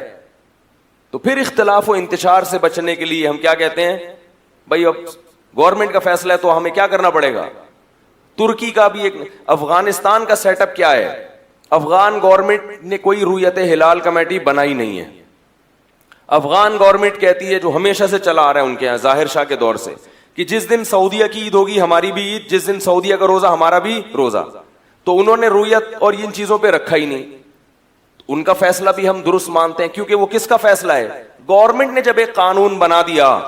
S1: تو پھر اختلاف و انتشار سے بچنے کے لیے ہم کیا کہتے ہیں, بھائی اب گورنمنٹ کا فیصلہ ہے تو ہمیں کیا کرنا پڑے گا. ترکی کا بھی ایک, افغانستان کا سیٹ اپ کیا ہے, افغان گورنمنٹ نے کوئی رویت ہلال کمیٹی بنائی نہیں ہے. افغان گورنمنٹ کہتی ہے, جو ہمیشہ سے چلا آ رہا ہے ان کے یہاں ظاہر شاہ کے دور سے, کہ جس دن سعودیہ کی عید ہوگی ہماری بھی عید, جس دن سعودیہ کا روزہ ہمارا بھی روزہ. تو انہوں نے رویت اور ان چیزوں پہ رکھا ہی نہیں. ان کا فیصلہ بھی ہم درست مانتے ہیں, کیونکہ وہ کس کا فیصلہ ہے, گورنمنٹ نے جب ایک قانون بنا دیا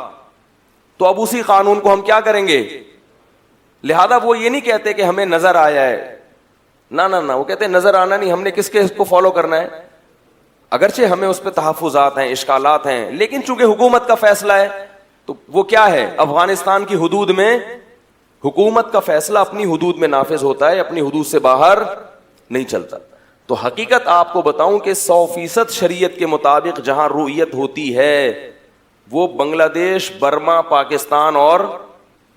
S1: تو اب اسی قانون کو ہم کیا کریں گے. لہذا وہ یہ نہیں کہتے کہ ہمیں نظر آیا ہے, نہ وہ کہتے ہیں نظر آنا نہیں, ہم نے کس کے اس کو فالو کرنا ہے. اگرچہ ہمیں اس پہ تحفظات ہیں, اشکالات ہیں, لیکن چونکہ حکومت کا فیصلہ ہے تو وہ کیا ہے, افغانستان کی حدود میں حکومت کا فیصلہ اپنی حدود میں نافذ ہوتا ہے, اپنی حدود سے باہر نہیں چلتا. تو حقیقت آپ کو بتاؤں کہ 100% شریعت کے مطابق جہاں رؤیت ہوتی ہے وہ بنگلہ دیش, برما, پاکستان اور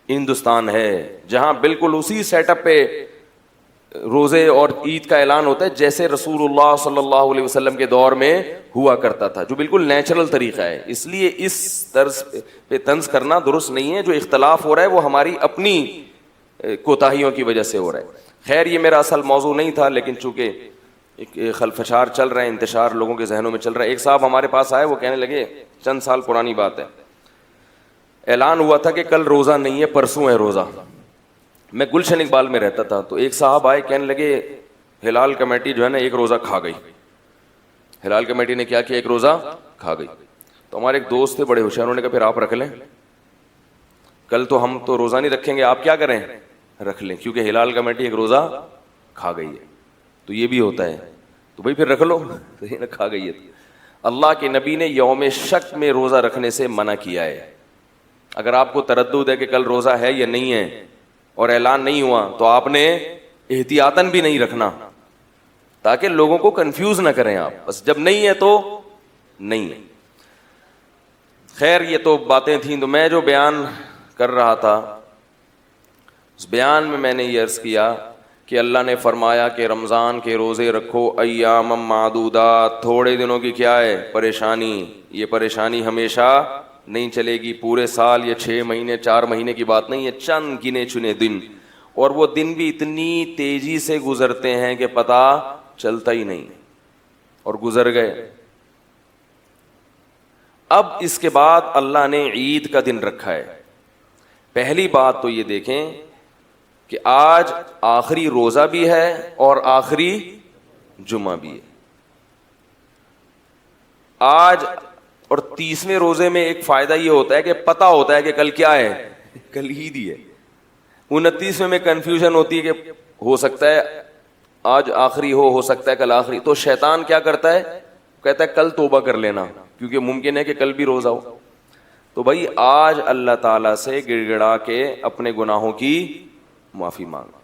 S1: ہندوستان ہے, جہاں بالکل اسی سیٹ اپ پہ روزے اور عید کا اعلان ہوتا ہے جیسے رسول اللہ صلی اللہ علیہ وسلم کے دور میں ہوا کرتا تھا, جو بالکل نیچرل طریقہ ہے. اس لیے اس طرز پہ طنز کرنا درست نہیں ہے. جو اختلاف ہو رہا ہے وہ ہماری اپنی کوتاہیوں کی وجہ سے ہو رہا ہے. خیر یہ میرا اصل موضوع نہیں تھا, لیکن چونکہ ایک خلفشار چل رہا ہے, انتشار لوگوں کے ذہنوں میں چل رہا ہے. ایک صاحب ہمارے پاس آئے, وہ کہنے لگے, چند سال پرانی بات ہے, اعلان ہوا تھا کہ کل روزہ نہیں ہے, پرسوں ہے روزہ. میں گلشن اقبال میں رہتا تھا, تو ایک صاحب آئے, کہنے لگے ہلال کمیٹی جو ہے نا ایک روزہ کھا گئی. ہلال کمیٹی نے کیا کیا, ایک روزہ کھا گئی. تو ہمارے ایک دوست تھے بڑے ہوشیار, انہوں نے کہا پھر آپ رکھ لیں, کل تو ہم تو روزہ نہیں رکھیں گے, آپ کیا کریں, رکھ لیں, کیونکہ ہلال کمیٹی ایک روزہ کھا گئی ہے. تو یہ بھی ہوتا ہے, تو بھائی پھر رکھ لو, کھا گئی ہے. اللہ کے نبی نے یوم شک میں روزہ رکھنے سے منع کیا ہے. اگر آپ کو تردد ہے کہ کل روزہ ہے یا نہیں ہے اور اعلان نہیں ہوا تو آپ نے احتیاطاً بھی نہیں رکھنا, تاکہ لوگوں کو کنفیوز نہ کریں آپ. بس جب نہیں ہے تو نہیں ہے. خیر یہ تو باتیں تھیں. تو میں جو بیان کر رہا تھا, اس بیان میں نے یہ عرض کیا کہ اللہ نے فرمایا کہ رمضان کے روزے رکھو, ایام معدودات, تھوڑے دنوں کی کیا ہے پریشانی. یہ پریشانی ہمیشہ نہیں چلے گی, پورے سال یا 6 مہینے 4 مہینے کی بات نہیں ہے, چند گنے چنے دن, اور وہ دن بھی اتنی تیزی سے گزرتے ہیں کہ پتہ چلتا ہی نہیں, اور گزر گئے. اب اس کے بعد اللہ نے عید کا دن رکھا ہے. پہلی بات تو یہ دیکھیں کہ آج آخری روزہ بھی ہے اور آخری جمعہ بھی ہے. آج اور 30ویں روزے میں ایک فائدہ یہ ہوتا ہے کہ پتہ ہوتا ہے کہ کل کیا ہے, کل عید ہی ہے. 29ویں میں کنفیوژن ہوتی ہے کہ ہو سکتا ہے آج آخری ہو سکتا ہے کل آخری. تو شیطان کیا کرتا ہے, کہتا ہے کل توبہ کر لینا, کیونکہ ممکن ہے کہ کل بھی روزہ ہو. تو بھائی آج اللہ تعالیٰ سے گڑ گڑا کے اپنے گناہوں کی معافی مانگا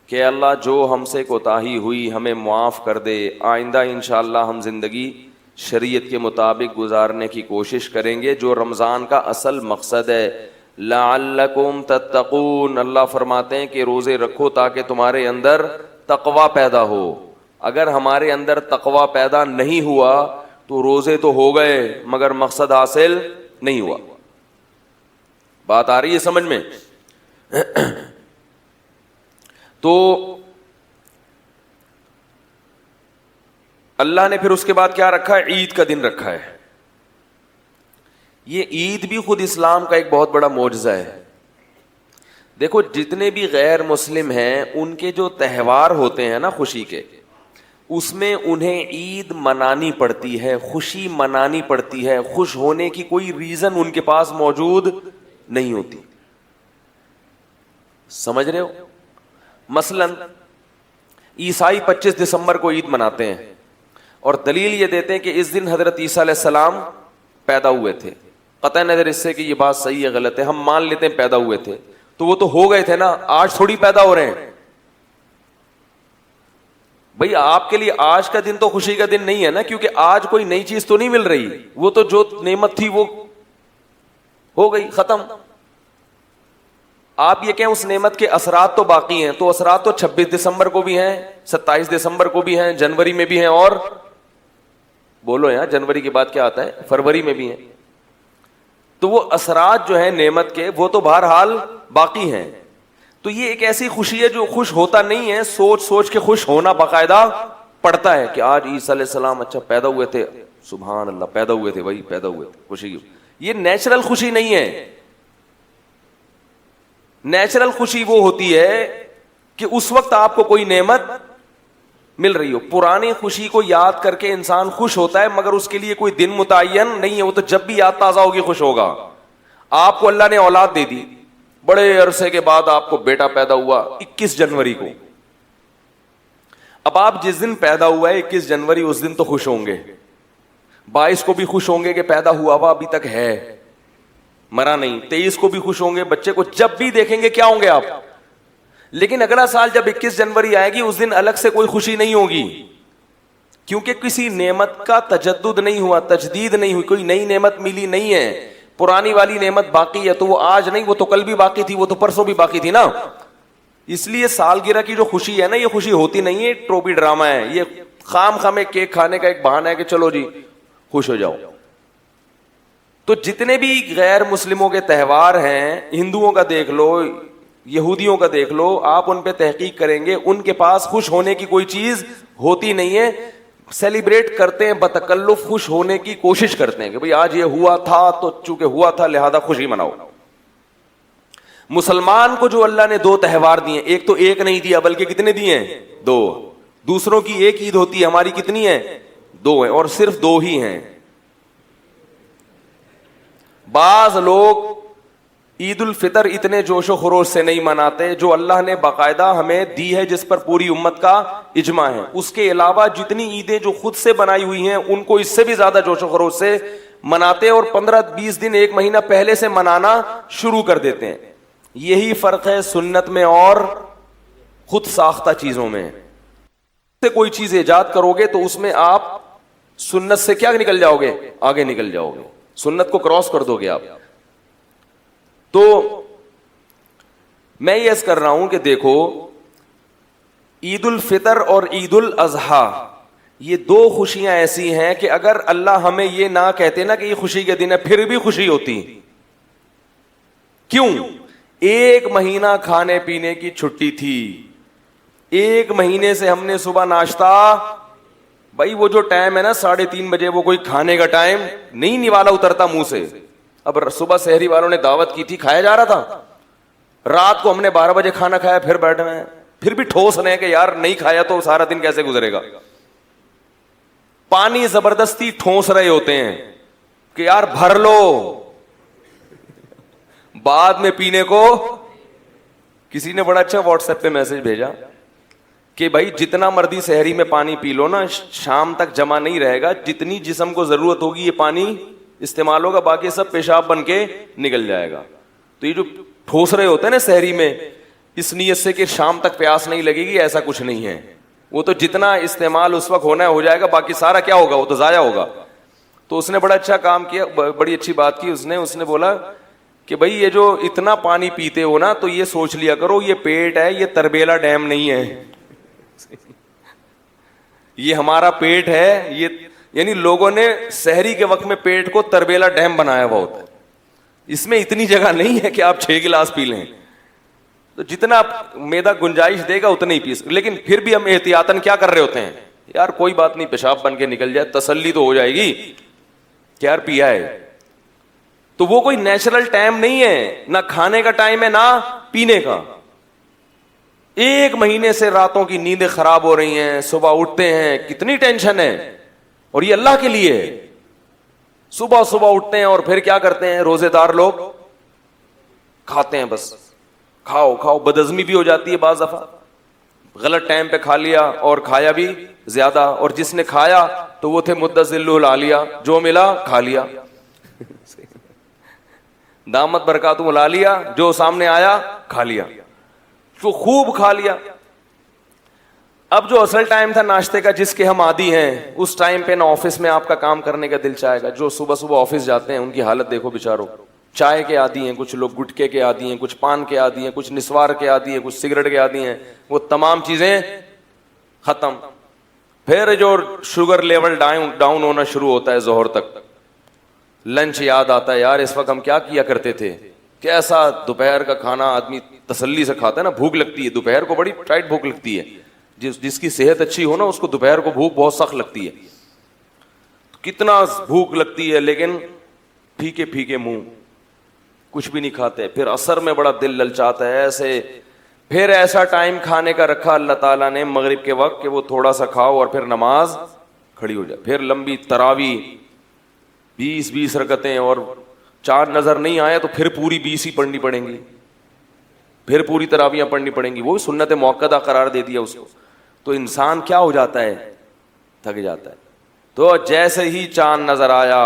S1: کہ اللہ جو ہم سے کوتاہی ہوئی ہمیں معاف کر دے. آئندہ انشاءاللہ ہم زندگی شریعت کے مطابق گزارنے کی کوشش کریں گے, جو رمضان کا اصل مقصد ہے. لعلکم تتقون, اللہ فرماتے ہیں کہ روزے رکھو تاکہ تمہارے اندر تقوی پیدا ہو. اگر ہمارے اندر تقوی پیدا نہیں ہوا تو روزے تو ہو گئے مگر مقصد حاصل نہیں ہوا. بات آ رہی ہے سمجھ میں؟ تو اللہ نے پھر اس کے بعد کیا رکھا ہے؟ عید کا دن رکھا ہے. یہ عید بھی خود اسلام کا ایک بہت بڑا معجزہ ہے. دیکھو جتنے بھی غیر مسلم ہیں ان کے جو تہوار ہوتے ہیں نا خوشی کے, اس میں انہیں عید منانی پڑتی ہے, خوشی منانی پڑتی ہے, خوش ہونے کی کوئی ریزن ان کے پاس موجود نہیں ہوتی. سمجھ رہے ہو؟ مثلا عیسائی 25 دسمبر کو عید مناتے ہیں اور دلیل یہ دیتے ہیں کہ اس دن حضرت عیسیٰ علیہ السلام پیدا ہوئے تھے. قطع نظر اس سے کہ یہ بات صحیح ہے غلط ہے, ہم مان لیتے ہیں پیدا ہوئے تھے, تو وہ تو ہو گئے تھے نا, آج تھوڑی پیدا ہو رہے ہیں. بھئی آپ کے لیے آج کا دن تو خوشی کا دن نہیں ہے نا, کیونکہ آج کوئی نئی چیز تو نہیں مل رہی, وہ تو جو نعمت تھی وہ ہو گئی, ختم. آپ یہ کہیں اس نعمت کے اثرات تو باقی ہیں, تو اثرات تو 26 دسمبر کو بھی ہیں, 27 دسمبر کو بھی ہیں, جنوری میں بھی ہیں, اور بولو یہاں جنوری کے بعد کیا آتا ہے, فروری میں بھی ہیں. تو وہ اثرات جو ہیں نعمت کے وہ تو بہرحال باقی ہیں. تو یہ ایک ایسی خوشی ہے جو خوش ہوتا نہیں ہے, سوچ سوچ کے خوش ہونا باقاعدہ پڑتا ہے کہ آج عیسیٰ علیہ السلام اچھا پیدا ہوئے تھے, سبحان اللہ پیدا ہوئے تھے, بھائی پیدا ہوئے تھے, خوشی کی. یہ نیچرل خوشی نہیں ہے. نیچرل خوشی وہ ہوتی ہے کہ اس وقت آپ کو کوئی نعمت مل رہی ہو. پرانی خوشی کو یاد کر کے انسان خوش ہوتا ہے, مگر اس کے لیے کوئی دن متعین نہیں ہے, وہ تو جب بھی یاد تازہ ہوگی خوش ہوگا. آپ کو اللہ نے اولاد دے دی, بڑے عرصے کے بعد آپ کو بیٹا پیدا ہوا 21 جنوری کو. اب آپ جس دن پیدا ہوا ہے 21 جنوری, اس دن تو خوش ہوں گے, 22 کو بھی خوش ہوں گے کہ پیدا ہوا ہوا ابھی تک ہے, مرا نہیں, 23 کو بھی خوش ہوں گے, بچے کو جب بھی دیکھیں گے کیا ہوں گے آپ. لیکن اگلا سال جب 21 جنوری آئے گی اس دن الگ سے کوئی خوشی نہیں ہوگی, کیونکہ کسی نعمت کا تجدد نہیں ہوا, تجدید نہیں ہوئی, کوئی نئی نعمت ملی نہیں ہے. پرانی والی نعمت باقی ہے, تو وہ آج نہیں, وہ تو کل بھی باقی تھی, وہ تو پرسوں بھی باقی تھی نا. اس لیے سالگرہ کی جو خوشی ہے نا, یہ خوشی ہوتی نہیں ہے, ٹروپی ڈرامہ ہے, یہ خام خام کیک کھانے کا ایک بہانہ ہے کہ چلو جی خوش ہو جاؤ. تو جتنے بھی غیر مسلموں کے تہوار ہیں, ہندوؤں کا دیکھ لو, یہودیوں کا دیکھ لو, آپ ان پہ تحقیق کریں گے ان کے پاس خوش ہونے کی کوئی چیز ہوتی نہیں ہے. سیلیبریٹ کرتے ہیں بتکلف, خوش ہونے کی کوشش کرتے ہیں کہ بھئی آج یہ ہوا تھا تو چونکہ ہوا تھا لہذا خوشی مناؤ. مسلمان کو جو اللہ نے 2 تہوار دیے, ایک تو ایک نہیں دیا بلکہ کتنے دیے ہیں, 2. دوسروں کی ایک عید ہوتی ہے, ہماری کتنی ہے, 2 ہیں, اور صرف 2 ہی ہیں. بعض لوگ عید الفطر اتنے جوش و خروش سے نہیں مناتے جو اللہ نے باقاعدہ ہمیں دی ہے, جس پر پوری امت کا اجماع ہے. اس کے علاوہ جتنی عیدیں جو خود سے بنائی ہوئی ہیں ان کو اس سے بھی زیادہ جوش و خروش سے مناتے, اور 15-20 دن 1 مہینہ پہلے سے منانا شروع کر دیتے ہیں. یہی فرق ہے سنت میں اور خود ساختہ چیزوں میں. سے کوئی چیز ایجاد کرو گے تو اس میں آپ سنت سے کیا نکل جاؤ گے, آگے نکل جاؤ گے, سنت کو کراس کر دو گے آپ. تو میں یہ عرض کر رہا ہوں کہ دیکھو عید الفطر اور عید الاضحیٰ یہ 2 خوشیاں ایسی ہیں کہ اگر اللہ ہمیں یہ نہ کہتے نا کہ یہ خوشی کے دن ہے, پھر بھی خوشی ہوتی. کیوں؟ 1 مہینہ کھانے پینے کی چھٹی تھی, 1 مہینے سے ہم نے صبح ناشتہ, بھائی وہ جو ٹائم ہے نا 3:30 بجے, وہ کوئی کھانے کا ٹائم نہیں نوالا اترتا منہ سے. اب صبح سحری والوں نے دعوت کی تھی, کھایا جا رہا تھا, رات کو ہم نے 12 بجے کھانا کھایا, پھر بیٹھے ہیں, پھر بھی ٹھوس رہے ہیں کہ یار نہیں کھایا تو سارا دن کیسے گزرے گا. پانی زبردستی ٹھوس رہے ہوتے ہیں کہ یار بھر لو, بعد میں پینے کو. کسی نے بڑا اچھا واٹس ایپ پہ میسج بھیجا کہ بھائی جتنا مرضی سحری میں پانی پی لو نا, شام تک جمع نہیں رہے گا, جتنی جسم کو ضرورت ہوگی یہ پانی استعمال ہوگا, باقی سب پیشاب بن کے نکل جائے گا. تو یہ جو ٹھوس رہے ہوتے ہیں نا سحری میں, اس نیت سے کہ شام تک پیاس نہیں لگے گی, ایسا کچھ نہیں ہے. وہ تو جتنا استعمال اس وقت ہونا ہے ہو جائے گا, باقی سارا کیا ہوگا, وہ تو ضائع ہوگا. تو اس نے بڑا اچھا کام کیا, بڑی اچھی بات کی اس نے بولا کہ بھائی یہ جو اتنا پانی پیتے ہو نا, تو یہ سوچ لیا کرو یہ پیٹ ہے, یہ تربیلا ڈیم نہیں ہے, یہ ہمارا پیٹ ہے. یہ یعنی لوگوں نے سحری کے وقت میں پیٹ کو تربیلا ڈیم بنایا ہوا ہوتا ہے, اس میں اتنی جگہ نہیں ہے کہ آپ 6 گلاس پی لیں. تو جتنا میدا گنجائش دے گا اتنا ہی پی سکتے, لیکن پھر بھی ہم احتیاطاً کیا کر رہے ہوتے ہیں, یار کوئی بات نہیں, پیشاب بن کے نکل جائے, تسلی تو ہو جائے گی کہ یار پیا ہے. تو وہ کوئی نیچرل ٹائم نہیں ہے, نہ کھانے کا ٹائم ہے نہ پینے کا. 1 مہینے سے راتوں کی نیندیں خراب ہو رہی ہیں, صبح اٹھتے ہیں کتنی ٹینشن ہے, اور یہ اللہ کے لیے ہے. صبح صبح اٹھتے ہیں اور پھر کیا کرتے ہیں روزے دار لوگ, کھاتے ہیں بس, کھاؤ کھاؤ. بدہضمی بھی ہو جاتی ہے بعض دفعہ, غلط ٹائم پہ کھا لیا اور کھایا بھی زیادہ, اور جس نے کھایا تو وہ تھے مدذل العالیہ, جو ملا کھا لیا, دامت برکاتہم العالیہ, جو سامنے آیا کھا لیا, تو خوب کھا لیا. اب جو اصل ٹائم تھا ناشتے کا جس کے ہم عادی ہیں, اس ٹائم پہ نہ آفس میں آپ کا کام کرنے کا دل چاہے گا. جو صبح صبح آفس جاتے ہیں ان کی حالت دیکھو بیچاروں, چائے کے عادی ہیں, کچھ لوگ گٹکے کے عادی ہیں, کچھ پان کے عادی ہیں, کچھ نسوار کے عادی ہیں, کچھ سگریٹ کے عادی ہیں. وہ تمام چیزیں ختم. پھر جو شوگر لیول ڈاؤن ہونا شروع ہوتا ہے ظہر تک, لنچ یاد آتا ہے, یار اس وقت ہم کیا کیا کرتے تھے, کیسا دوپہر کا کھانا آدمی تسلی سے کھاتا ہے نا. بھوک لگتی ہے دوپہر کو, بڑی ٹائٹ بھوک لگتی ہے. جس کی صحت اچھی ہو نا اس کو دوپہر کو بھوک بہت سخت لگتی ہے. کتنا بھوک لگتی ہے, لیکن پھیکے پھیکے منہ, کچھ بھی نہیں کھاتے. پھر عصر میں بڑا دل للچاتا ہے ایسے. پھر ایسا ٹائم کھانے کا رکھا اللہ تعالیٰ نے مغرب کے وقت کہ وہ تھوڑا سا کھاؤ اور پھر نماز کھڑی ہو جائے. پھر لمبی تراویح 20 رکعتیں, اور چاند نظر نہیں آیا تو پھر پوری 20 ہی پڑھنی پڑیں گی, پھر پوری تراویحاں پڑھنی پڑیں گی. وہ سنت موقدہ قرار دے دیا اس کو. تو انسان کیا ہو جاتا ہے, تھک جاتا ہے. تو جیسے ہی چاند نظر آیا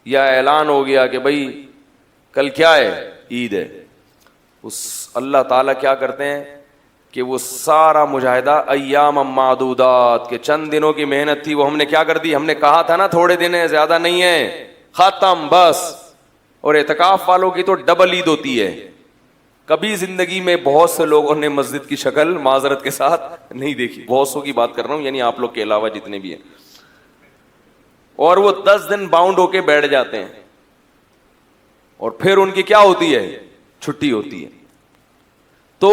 S1: یا اعلان ہو گیا کہ بھائی کل کیا ہے, عید ہے, اس اللہ تعالیٰ کیا کرتے ہیں کہ وہ سارا مجاہدہ ایام معدودات کے چند دنوں کی محنت تھی وہ ہم نے کیا کر دی. ہم نے کہا تھا نا تھوڑے دن ہیں, زیادہ نہیں ہے, ختم بس. اور اعتکاف والوں کی تو ڈبل عید ہوتی ہے. کبھی زندگی میں بہت سے لوگوں نے مسجد کی شکل معذرت کے ساتھ نہیں دیکھی, بہت سو کی بات کر رہا ہوں, یعنی آپ لوگ کے علاوہ جتنے بھی ہیں. اور وہ 10 دن باؤنڈ ہو کے بیٹھ جاتے ہیں, اور پھر ان کی کیا ہوتی ہے, چھٹی ہوتی ہے. تو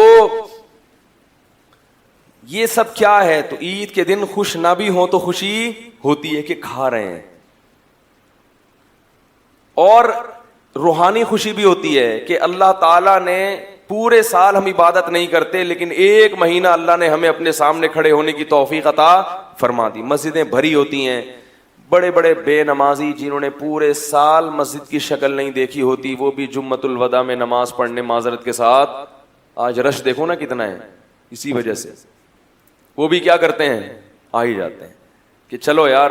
S1: یہ سب کیا ہے, تو عید کے دن خوش نہ بھی ہو تو خوشی ہوتی ہے کہ کھا رہے ہیں, اور روحانی خوشی بھی ہوتی ہے کہ اللہ تعالیٰ نے پورے سال ہم عبادت نہیں کرتے, لیکن 1 مہینہ اللہ نے ہمیں اپنے سامنے کھڑے ہونے کی توفیق عطا فرما دی. مسجدیں بھری ہوتی ہیں, بڑے بڑے بے نمازی جنہوں نے پورے سال مسجد کی شکل نہیں دیکھی ہوتی, وہ بھی جمعۃ الوداع میں نماز پڑھنے معذرت کے ساتھ, آج رش دیکھو نا کتنا ہے, اسی وجہ سے وہ بھی کیا کرتے ہیں, آ ہی جاتے ہیں کہ چلو یار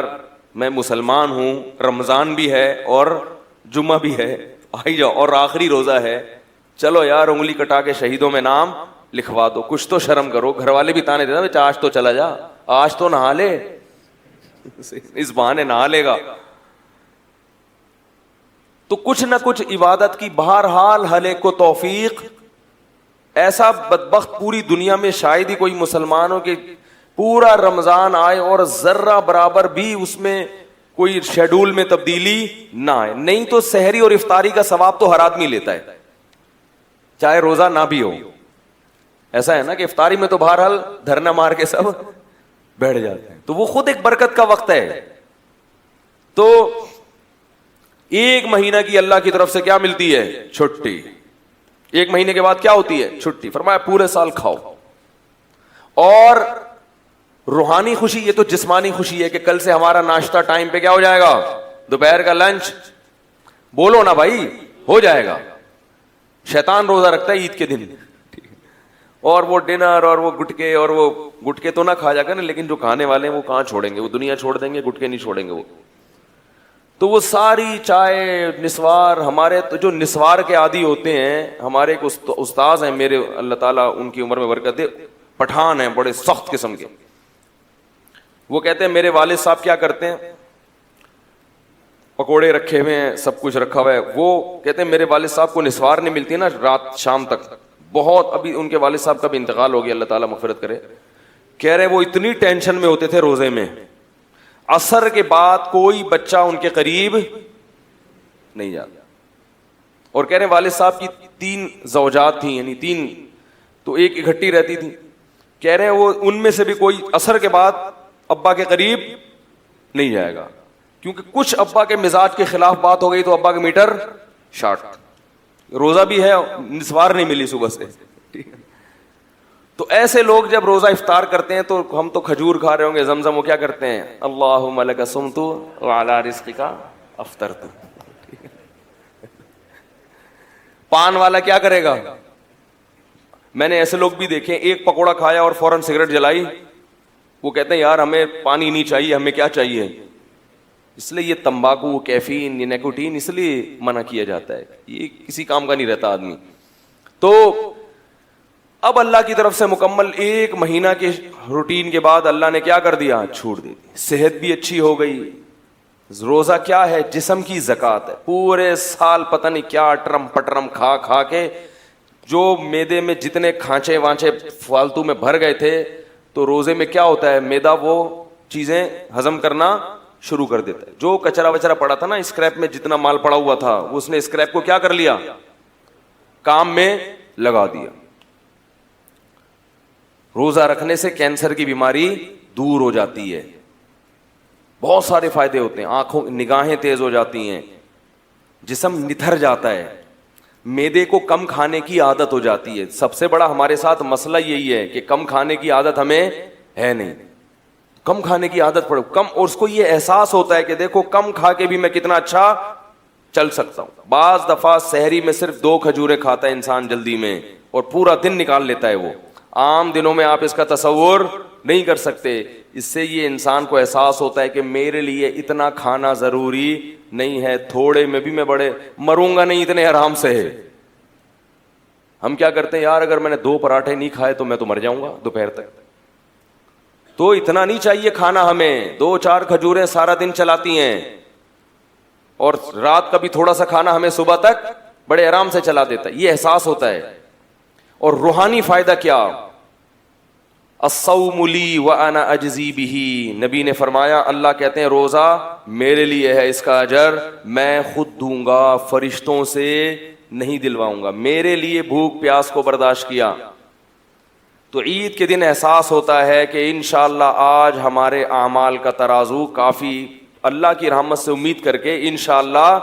S1: میں مسلمان ہوں, رمضان بھی ہے اور جمعہ بھی ہے, آ ہی جاؤ, اور آخری روزہ ہے, چلو یار انگلی کٹا کے شہیدوں میں نام لکھوا دو, کچھ تو شرم کرو. گھر والے بھی تانے دیتے ہیں, آج تو چلا جا, آج تو نہا لے, اس بہانے نہا لے گا. تو کچھ نہ کچھ عبادت کی بہرحال ہر ایک کو توفیق. ایسا بدبخت پوری دنیا میں شاید ہی کوئی مسلمان ہو کہ پورا رمضان آئے اور ذرہ برابر بھی اس میں کوئی شیڈول میں تبدیلی نہ آئے. نہیں تو سحری اور افطاری کا ثواب تو ہر آدمی لیتا ہے, چاہے روزہ نہ بھی ہو. ایسا ہے نا کہ افطاری میں تو بہرحال دھرنا مار کے سب بیٹھ جاتے ہیں, تو وہ خود ایک برکت کا وقت ہے. تو 1 مہینہ کی اللہ کی طرف سے کیا ملتی ہے, چھٹی. 1 مہینے کے بعد کیا ہوتی ہے, چھٹی. فرمایا پورے سال کھاؤ. اور روحانی خوشی, یہ تو جسمانی خوشی ہے کہ کل سے ہمارا ناشتہ ٹائم پہ کیا ہو جائے گا, دوپہر کا لنچ, بولو نا بھائی, ہو جائے گا. شیطان روزہ رکھتا ہے عید کے دن, اور وہ ڈنر اور وہ گٹکے, اور وہ گٹکے تو نہ کھا جا کر, لیکن جو کھانے والے ہیں وہ کہاں چھوڑیں گے, وہ دنیا چھوڑ دیں گے, گٹکے نہیں چھوڑیں گے وہ. تو وہ ساری چائے نسوار, ہمارے تو جو نسوار کے عادی ہوتے ہیں, ہمارے ایک استاذ ہیں میرے, اللہ تعالیٰ ان کی عمر میں برکت دے, پٹھان ہیں بڑے سخت قسم کے. وہ کہتے ہیں میرے والد صاحب کیا کرتے ہیں, پکوڑے رکھے ہوئے ہیں, سب کچھ رکھا ہوا ہے. وہ کہتے ہیں میرے والد صاحب کو نسوار نہیں ملتی نا رات شام تک, بہت, ابھی ان کے والد صاحب کا بھی انتقال ہو گیا, اللہ تعالیٰ مغفرت کرے. کہہ رہے وہ اتنی ٹینشن میں ہوتے تھے روزے میں, عصر کے بعد کوئی بچہ ان کے قریب نہیں جاتا. اور کہہ رہے والد صاحب کی 3 زوجات تھیں, یعنی 3, تو ایک اکٹھی رہتی تھی. کہہ رہے ہیں وہ ان میں سے بھی کوئی عصر کے بعد ابا کے قریب نہیں جائے گا، کیونکہ کچھ ابا کے مزاج کے خلاف بات ہو گئی تو ابا کا میٹر شارٹ. روزہ بھی ہے، نسوار نہیں ملی صبح سے. تو ایسے لوگ جب روزہ افطار کرتے ہیں تو ہم تو کھجور کھا رہے ہوں گے، زمزم، وہ کیا کرتے ہیں؟ اللہم لک صمت وعلی رزقک افطرت. پان والا کیا کرے گا؟ میں نے ایسے لوگ بھی دیکھے، ایک پکوڑا کھایا اور فوراً سگریٹ جلائی. وہ کہتے ہیں یار ہمیں پانی نہیں چاہیے، ہمیں کیا چاہیے؟ اس لیے یہ تمباکو، کیفین، یہ نیکوٹین اس لیے منع کیا جاتا ہے، یہ کسی کام کا نہیں رہتا آدمی. تو اب اللہ کی طرف سے مکمل 1 مہینہ کے روٹین کے بعد اللہ نے کیا کر دیا؟ چھوٹ دے دی. صحت بھی اچھی ہو گئی. روزہ کیا ہے؟ جسم کی زکات ہے. پورے سال پتہ نہیں کیا اٹرم پٹرم کھا کھا کے جو میدے میں جتنے کھانچے وانچے فالتو میں بھر گئے تھے، تو روزے میں کیا ہوتا ہے؟ میدا وہ چیزیں ہضم کرنا شروع کر دیتا ہے. جو کچرا وچرا پڑا تھا نا، اسکریپ میں جتنا مال پڑا ہوا تھا، اس نے اسکریپ کو کیا کر لیا؟ کام میں لگا دیا. روزہ رکھنے سے کینسر کی بیماری دور ہو جاتی ہے. بہت سارے فائدے ہوتے ہیں. آنکھوں نگاہیں تیز ہو جاتی ہیں، جسم نتھر جاتا ہے، میدے کو کم کھانے کی عادت ہو جاتی ہے. سب سے بڑا ہمارے ساتھ مسئلہ یہی ہے کہ کم کھانے کی عادت ہمیں ہے نہیں. کم کھانے کی عادت پڑے کم، اور اس کو یہ احساس ہوتا ہے کہ دیکھو کم کھا کے بھی میں کتنا اچھا چل سکتا ہوں. بعض دفعہ سحری میں صرف 2 کھجوریں کھاتا ہے انسان جلدی میں، اور پورا دن نکال لیتا ہے. وہ عام دنوں میں آپ اس کا تصور نہیں کر سکتے. اس سے یہ انسان کو احساس ہوتا ہے کہ میرے لیے اتنا کھانا ضروری نہیں ہے، تھوڑے میں بھی میں بڑے مروں گا نہیں، اتنے آرام سے ہے. ہم کیا کرتے ہیں یار، اگر میں نے 2 پراٹھے نہیں کھائے تو میں تو مر جاؤں گا دوپہر تک. تو اتنا نہیں چاہیے کھانا ہمیں. 2-4 کھجوریں سارا دن چلاتی ہیں، اور رات کا بھی تھوڑا سا کھانا ہمیں صبح تک بڑے آرام سے چلا دیتا ہے. یہ احساس ہوتا ہے. اور روحانی فائدہ کیا؟ الصوم لی وانا اجزی بہ. نبی نے فرمایا، اللہ کہتے ہیں روزہ میرے لیے ہے، اس کا اجر میں خود دوں گا، فرشتوں سے نہیں دلواؤں گا. میرے لیے بھوک پیاس کو برداشت کیا. تو عید کے دن احساس ہوتا ہے کہ انشاءاللہ آج ہمارے اعمال کا ترازو کافی اللہ کی رحمت سے امید کر کے انشاءاللہ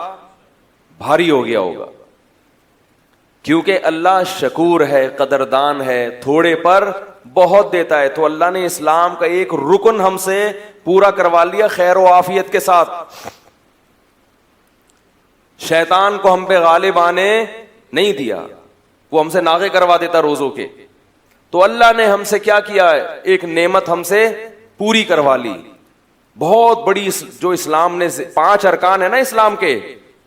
S1: بھاری ہو گیا ہوگا، کیونکہ اللہ شکور ہے، قدردان ہے، تھوڑے پر بہت دیتا ہے. تو اللہ نے اسلام کا ایک رکن ہم سے پورا کروا لیا خیر و عافیت کے ساتھ. شیطان کو ہم پہ غالب آنے نہیں دیا، وہ ہم سے ناغے کروا دیتا روزوں کے. تو اللہ نے ہم سے کیا کیا ہے؟ ایک نعمت ہم سے پوری کروا لی بہت بڑی. جو اسلام نے 5 ارکان ہے نا اسلام کے،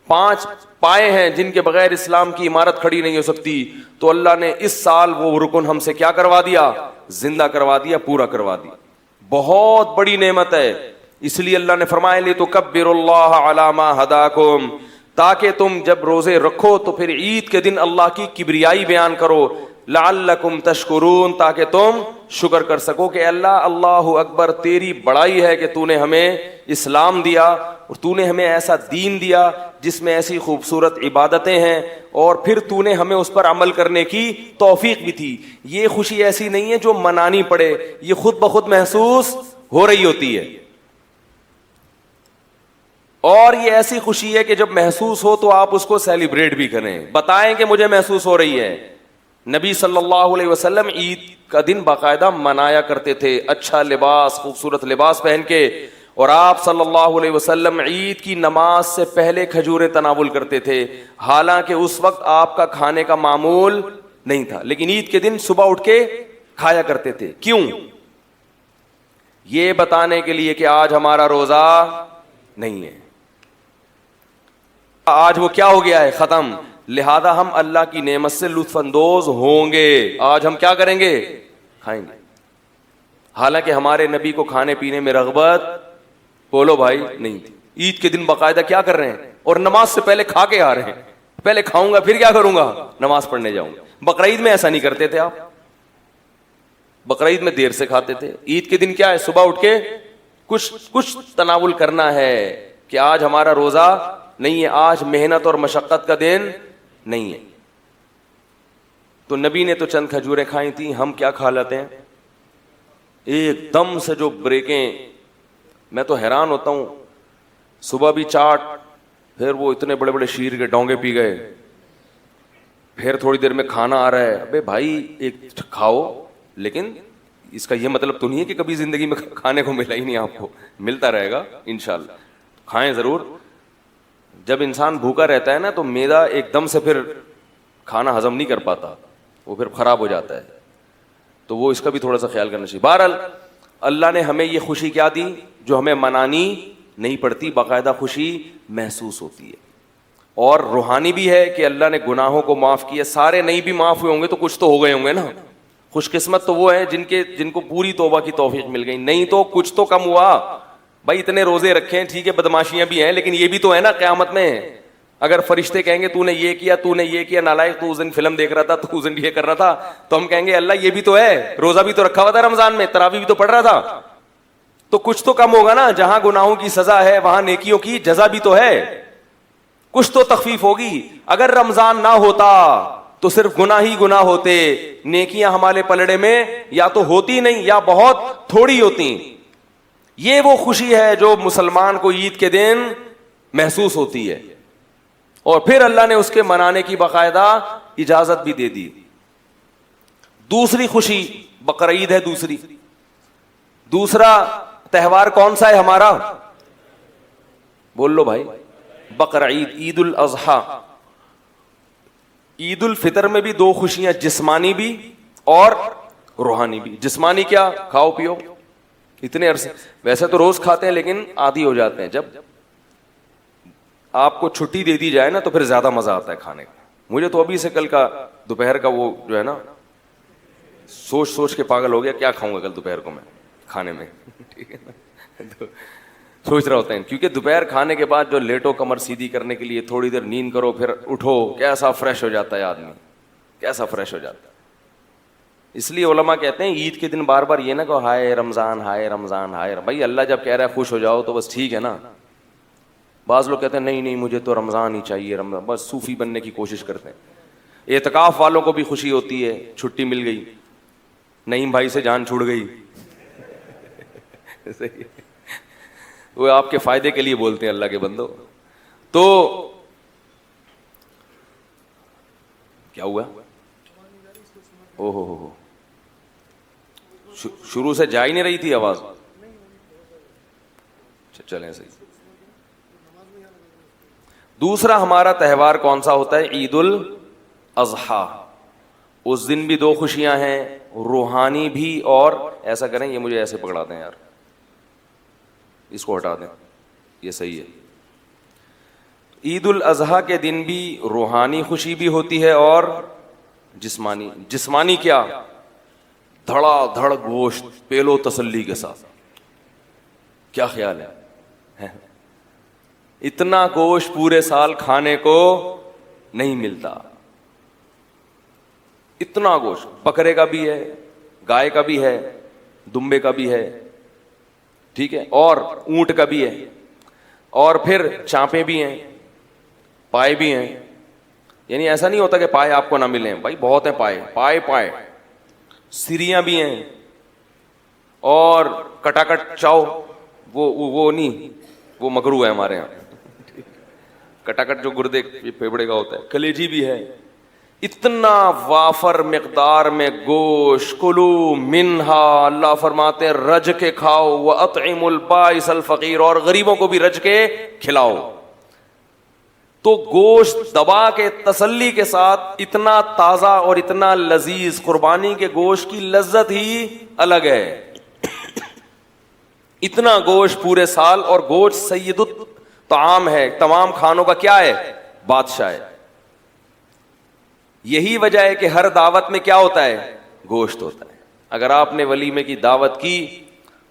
S1: 5 پائے ہیں جن کے بغیر اسلام کی عمارت کھڑی نہیں ہو سکتی. تو اللہ نے اس سال وہ رکن ہم سے کیا کروا دیا؟ زندہ کروا دیا، پورا کروا دیا. بہت بڑی نعمت ہے. اس لیے اللہ نے فرمایا لِتُكَبِّرُوا اللَّهَ عَلَى مَا هَدَاكُمْ، تاکہ تم جب روزے رکھو تو پھر عید کے دن اللہ کی کبریائی بیان کرو. لعلکم تشکرون، تاکہ تم شکر کر سکو کہ اللہ اکبر، تیری بڑائی ہے کہ تو نے ہمیں اسلام دیا، اور تو نے ہمیں ایسا دین دیا جس میں ایسی خوبصورت عبادتیں ہیں، اور پھر تو نے ہمیں اس پر عمل کرنے کی توفیق بھی تھی. یہ خوشی ایسی نہیں ہے جو منانی پڑے، یہ خود بخود محسوس ہو رہی ہوتی ہے. اور یہ ایسی خوشی ہے کہ جب محسوس ہو تو آپ اس کو سیلیبریٹ بھی کریں، بتائیں کہ مجھے محسوس ہو رہی ہے. نبی صلی اللہ علیہ وسلم عید کا دن باقاعدہ منایا کرتے تھے، اچھا لباس، خوبصورت لباس پہن کے. اور آپ صلی اللہ علیہ وسلم عید کی نماز سے پہلے کھجوریں تناول کرتے تھے، حالانکہ اس وقت آپ کا کھانے کا معمول نہیں تھا، لیکن عید کے دن صبح اٹھ کے کھایا کرتے تھے. کیوں؟ یہ بتانے کے لیے کہ آج ہمارا روزہ نہیں ہے، آج وہ کیا ہو گیا ہے؟ ختم. لہذا ہم اللہ کی نعمت سے لطف اندوز ہوں گے. آج ہم کیا کریں گے؟ کھائیں گے. حالانکہ ہمارے نبی کو کھانے پینے میں رغبت بولو بھائی نہیں تھی. عید کے دن باقاعدہ کیا کر رہے ہیں؟ اور نماز سے پہلے کھا کے آ رہے ہیں. پہلے کھاؤں گا پھر کیا کروں گا؟ نماز پڑھنے جاؤں گا. بقرعید میں ایسا نہیں کرتے تھے آپ، بقرعید میں دیر سے کھاتے تھے. عید کے دن کیا ہے؟ صبح اٹھ کے کچھ تناول کرنا ہے کہ آج ہمارا روزہ نہیں ہے، آج محنت اور مشقت کا دن نہیں ہے. تو نبی نے تو چند کھجوریں کھائی تھیں، ہم کیا کھا لیتے ہیں؟ ایک دم سے جو بریکیں, میں تو حیران ہوتا ہوں. صبح بھی چاٹ, پھر وہ اتنے بڑے بڑے شیر کے ڈونگے پی گئے, پھر تھوڑی دیر میں کھانا آ رہا ہے. ابے بھائی ایک کھاؤ, لیکن اس کا یہ مطلب تو نہیں ہے کہ کبھی زندگی میں کھانے کو ملا ہی نہیں, آپ کو ملتا رہے گا انشاءاللہ. کھائیں ضرور. جب انسان بھوکا رہتا ہے نا تو معدہ ایک دم سے پھر کھانا ہضم نہیں کر پاتا, وہ پھر خراب ہو جاتا ہے, تو وہ اس کا بھی تھوڑا سا خیال کرنا چاہیے. بہرحال اللہ نے ہمیں یہ خوشی کیا دی جو ہمیں منانی نہیں پڑتی, باقاعدہ خوشی محسوس ہوتی ہے. اور روحانی بھی ہے کہ اللہ نے گناہوں کو معاف کیا. سارے نہیں بھی معاف ہوئے ہوں گے تو کچھ تو ہو گئے ہوں گے نا. خوش قسمت تو وہ ہیں جن کو پوری توبہ کی توفیق مل گئی, نہیں تو کچھ تو کم ہوا. بھائی اتنے روزے رکھے ہیں, ٹھیک ہے بدماشیاں بھی ہیں, لیکن یہ بھی تو ہے نا قیامت میں. اگر فرشتے کہیں گے تو نے یہ کیا, تو نے یہ کیا, نالائق تو اس دن فلم دیکھ رہا تھا, تو اس دن یہ کر رہا تھا, تو ہم کہیں گے اللہ یہ بھی تو ہے, روزہ بھی تو رکھا ہوا تھا رمضان میں, تراویح بھی تو پڑھ رہا تھا, تو کچھ تو کم ہوگا نا. جہاں گناہوں کی سزا ہے وہاں نیکیوں کی جزا بھی تو ہے, کچھ تو تخفیف ہوگی. اگر رمضان نہ ہوتا تو صرف گناہ ہی گناہ ہوتے, نیکیاں ہمارے پلڑے میں یا تو ہوتی نہیں یا بہت تھوڑی ہوتی. یہ وہ خوشی ہے جو مسلمان کو عید کے دن محسوس ہوتی ہے, اور پھر اللہ نے اس کے منانے کی باقاعدہ اجازت بھی دے دی. دوسری خوشی بقرعید ہے. دوسرا تہوار کون سا ہے ہمارا؟ بول لو بھائی. بقرعید, عید الاضحیٰ. عید الفطر میں بھی دو خوشیاں, جسمانی بھی اور روحانی بھی. جسمانی کیا, کھاؤ پیو اتنے عرصے, ویسے تو روز کھاتے ہیں لیکن عادی ہو جاتے ہیں. جب آپ کو چھٹی دے دی جائے نا تو پھر زیادہ مزہ آتا ہے کھانے کا. مجھے تو ابھی سے کل کا دوپہر کا وہ جو ہے نا سوچ کے پاگل ہو گیا, کیا کھاؤں گا کل دوپہر کو میں کھانے میں. ٹھیک ہے نا, تو سوچ رہا ہوتا ہے, کیونکہ دوپہر کھانے کے بعد جو لیٹو کمر سیدھی کرنے کے لیے تھوڑی دیر نیند کرو پھر اٹھو, کیسا فریش ہو جاتا ہے آدمی, کیسا فریش ہو جاتا ہے. اس لیے علماء کہتے ہیں عید کے دن بار بار یہ نہ کہو ہائے رمضان ہائے رمضان ہائے. بھائی اللہ جب کہہ رہا ہے خوش ہو جاؤ تو بس ٹھیک ہے نا. بعض لوگ کہتے ہیں نہیں مجھے تو رمضان ہی چاہیے, رمضان, بس صوفی بننے کی کوشش کرتے ہیں. اعتکاف والوں کو بھی خوشی ہوتی ہے, چھٹی مل گئی, نعیم بھائی سے جان چھوڑ گئی. وہ آپ کے فائدے کے لیے بولتے ہیں اللہ کے بندو. تو کیا ہوا, او ہو شروع سے جا ہی نہیں رہی تھی آواز. چلیں صحیح. دوسرا ہمارا تہوار کون سا ہوتا ہے؟ عید الاضحیٰ. اس دن بھی دو خوشیاں ہیں, روحانی بھی, اور ایسا کریں یہ مجھے ایسے پکڑا دیں یار, اس کو ہٹا دیں, یہ صحیح ہے. عید الاضحیٰ کے دن بھی روحانی خوشی بھی ہوتی ہے اور جسمانی. جسمانی کیا, دھڑا دھڑ گوشت پیلو تسلی کے ساتھ. کیا خیال ہے, اتنا گوشت پورے سال کھانے کو نہیں ملتا. اتنا گوشت, بکرے کا بھی ہے, گائے کا بھی ہے, دمبے کا بھی ہے, ٹھیک ہے, اور اونٹ کا بھی ہے, اور پھر چانپیں بھی ہیں, پائے بھی ہیں. یعنی ایسا نہیں ہوتا کہ پائے آپ کو نہ ملیں, بھائی بہت ہیں پائے. سریاں بھی ہیں, اور کٹاکٹ چاؤ, وہ نہیں, وہ مکروہ ہے ہمارے یہاں. کٹاکٹ جو گردے پھیپڑے کا ہوتا ہے, کلیجی بھی ہے. اتنا وافر مقدار میں گوشت, کلو منہا, اللہ فرماتے ہیں رج کے کھاؤ, وَأَطْعِمُ الْبَائِسَ الْفَقِيرَ, اور غریبوں کو بھی رج کے کھلاؤ. تو گوشت دبا کے تسلی کے ساتھ, اتنا تازہ اور اتنا لذیذ, قربانی کے گوشت کی لذت ہی الگ ہے. اتنا گوشت پورے سال, اور گوشت سید الطعام ہے, تمام کھانوں کا کیا ہے, بادشاہ ہے. یہی وجہ ہے کہ ہر دعوت میں کیا ہوتا ہے, گوشت ہوتا ہے. اگر آپ نے ولیمے کی دعوت کی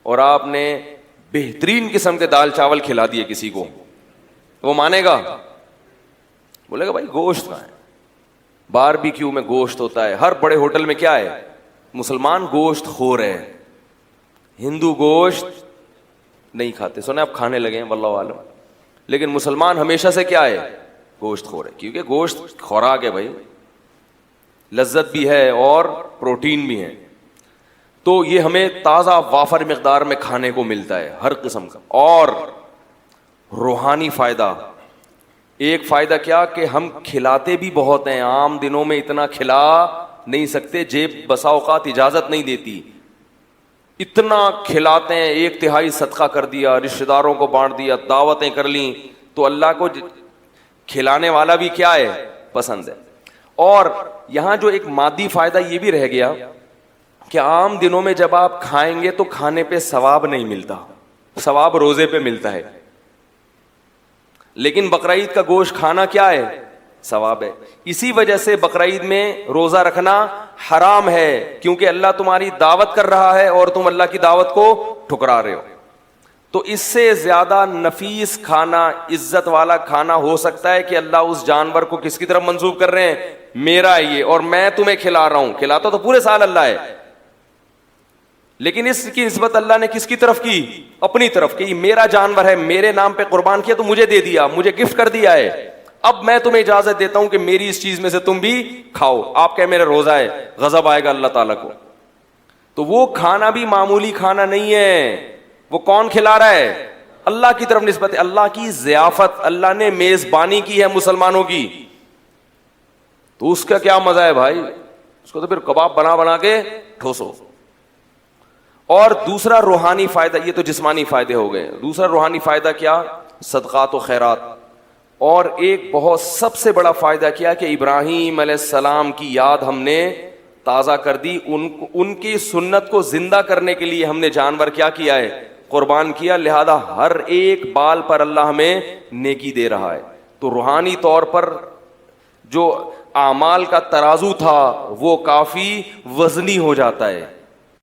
S1: اور آپ نے بہترین قسم کے دال چاول کھلا دیے کسی کو, وہ مانے گا؟ بولے گا بھائی گوشت کہاں ہے. باربیکیو میں گوشت ہوتا ہے, ہر بڑے ہوٹل میں کیا ہے, مسلمان گوشت خور ہے, ہندو گوشت نہیں کھاتے. سنے آپ کھانے لگے ہیں واللہ عالم, لیکن مسلمان ہمیشہ سے کیا ہے, گوشت خور ہے. کیونکہ گوشت خوراک ہے بھائی, لذت بھی ہے اور پروٹین بھی ہے. تو یہ ہمیں تازہ وافر مقدار میں کھانے کو ملتا ہے ہر قسم کا. اور روحانی فائدہ، ایک فائدہ کیا کہ ہم کھلاتے بھی بہت ہیں. عام دنوں میں اتنا کھلا نہیں سکتے، جیب بسا اوقات اجازت نہیں دیتی. اتنا کھلاتے ہیں، 1/3 صدقہ کر دیا، رشتہ داروں کو بانٹ دیا، دعوتیں کر لیں. تو اللہ کو کھلانے والا بھی کیا ہے؟ پسند ہے. اور یہاں جو ایک مادی فائدہ یہ بھی رہ گیا کہ عام دنوں میں جب آپ کھائیں گے تو کھانے پہ ثواب نہیں ملتا، ثواب روزے پہ ملتا ہے. لیکن بقرعید کا گوشت کھانا کیا ہے؟ ثواب ہے. اسی وجہ سے بقرعید میں روزہ رکھنا حرام ہے، کیونکہ اللہ تمہاری دعوت کر رہا ہے اور تم اللہ کی دعوت کو ٹھکرا رہے ہو. تو اس سے زیادہ نفیس کھانا، عزت والا کھانا ہو سکتا ہے کہ اللہ اس جانور کو کس کی طرف منسوب کر رہے ہیں؟ میرا ہے یہ، اور میں تمہیں کھلا رہا ہوں. کھلاتا تو پورے سال اللہ ہے، لیکن اس کی نسبت اللہ نے کس کی طرف کی؟ اپنی طرف. کہ یہ میرا جانور ہے، میرے نام پہ قربان کیا تو مجھے دے دیا، مجھے گفٹ کر دیا ہے. اب میں تمہیں اجازت دیتا ہوں کہ میری اس چیز میں سے تم بھی کھاؤ. آپ کہے میرا روزہ ہے، غضب آئے گا اللہ تعالیٰ کو. تو وہ کھانا بھی معمولی کھانا نہیں ہے. وہ کون کھلا رہا ہے؟ اللہ کی طرف نسبت ہے. اللہ کی ضیافت، اللہ نے میزبانی کی ہے مسلمانوں کی. تو اس کا کیا مزہ ہے بھائی؟ اس کو تو پھر کباب بنا بنا کے ٹھوسو. اور دوسرا روحانی فائدہ، یہ تو جسمانی فائدے ہو گئے. دوسرا روحانی فائدہ کیا؟ صدقات و خیرات. اور ایک بہت سب سے بڑا فائدہ کیا کہ ابراہیم علیہ السلام کی یاد ہم نے تازہ کر دی. ان کی سنت کو زندہ کرنے کے لیے ہم نے جانور کیا کیا ہے؟ قربان کیا. لہذا ہر ایک بال پر اللہ ہمیں نیکی دے رہا ہے. تو روحانی طور پر جو اعمال کا ترازو تھا وہ کافی وزنی ہو جاتا ہے.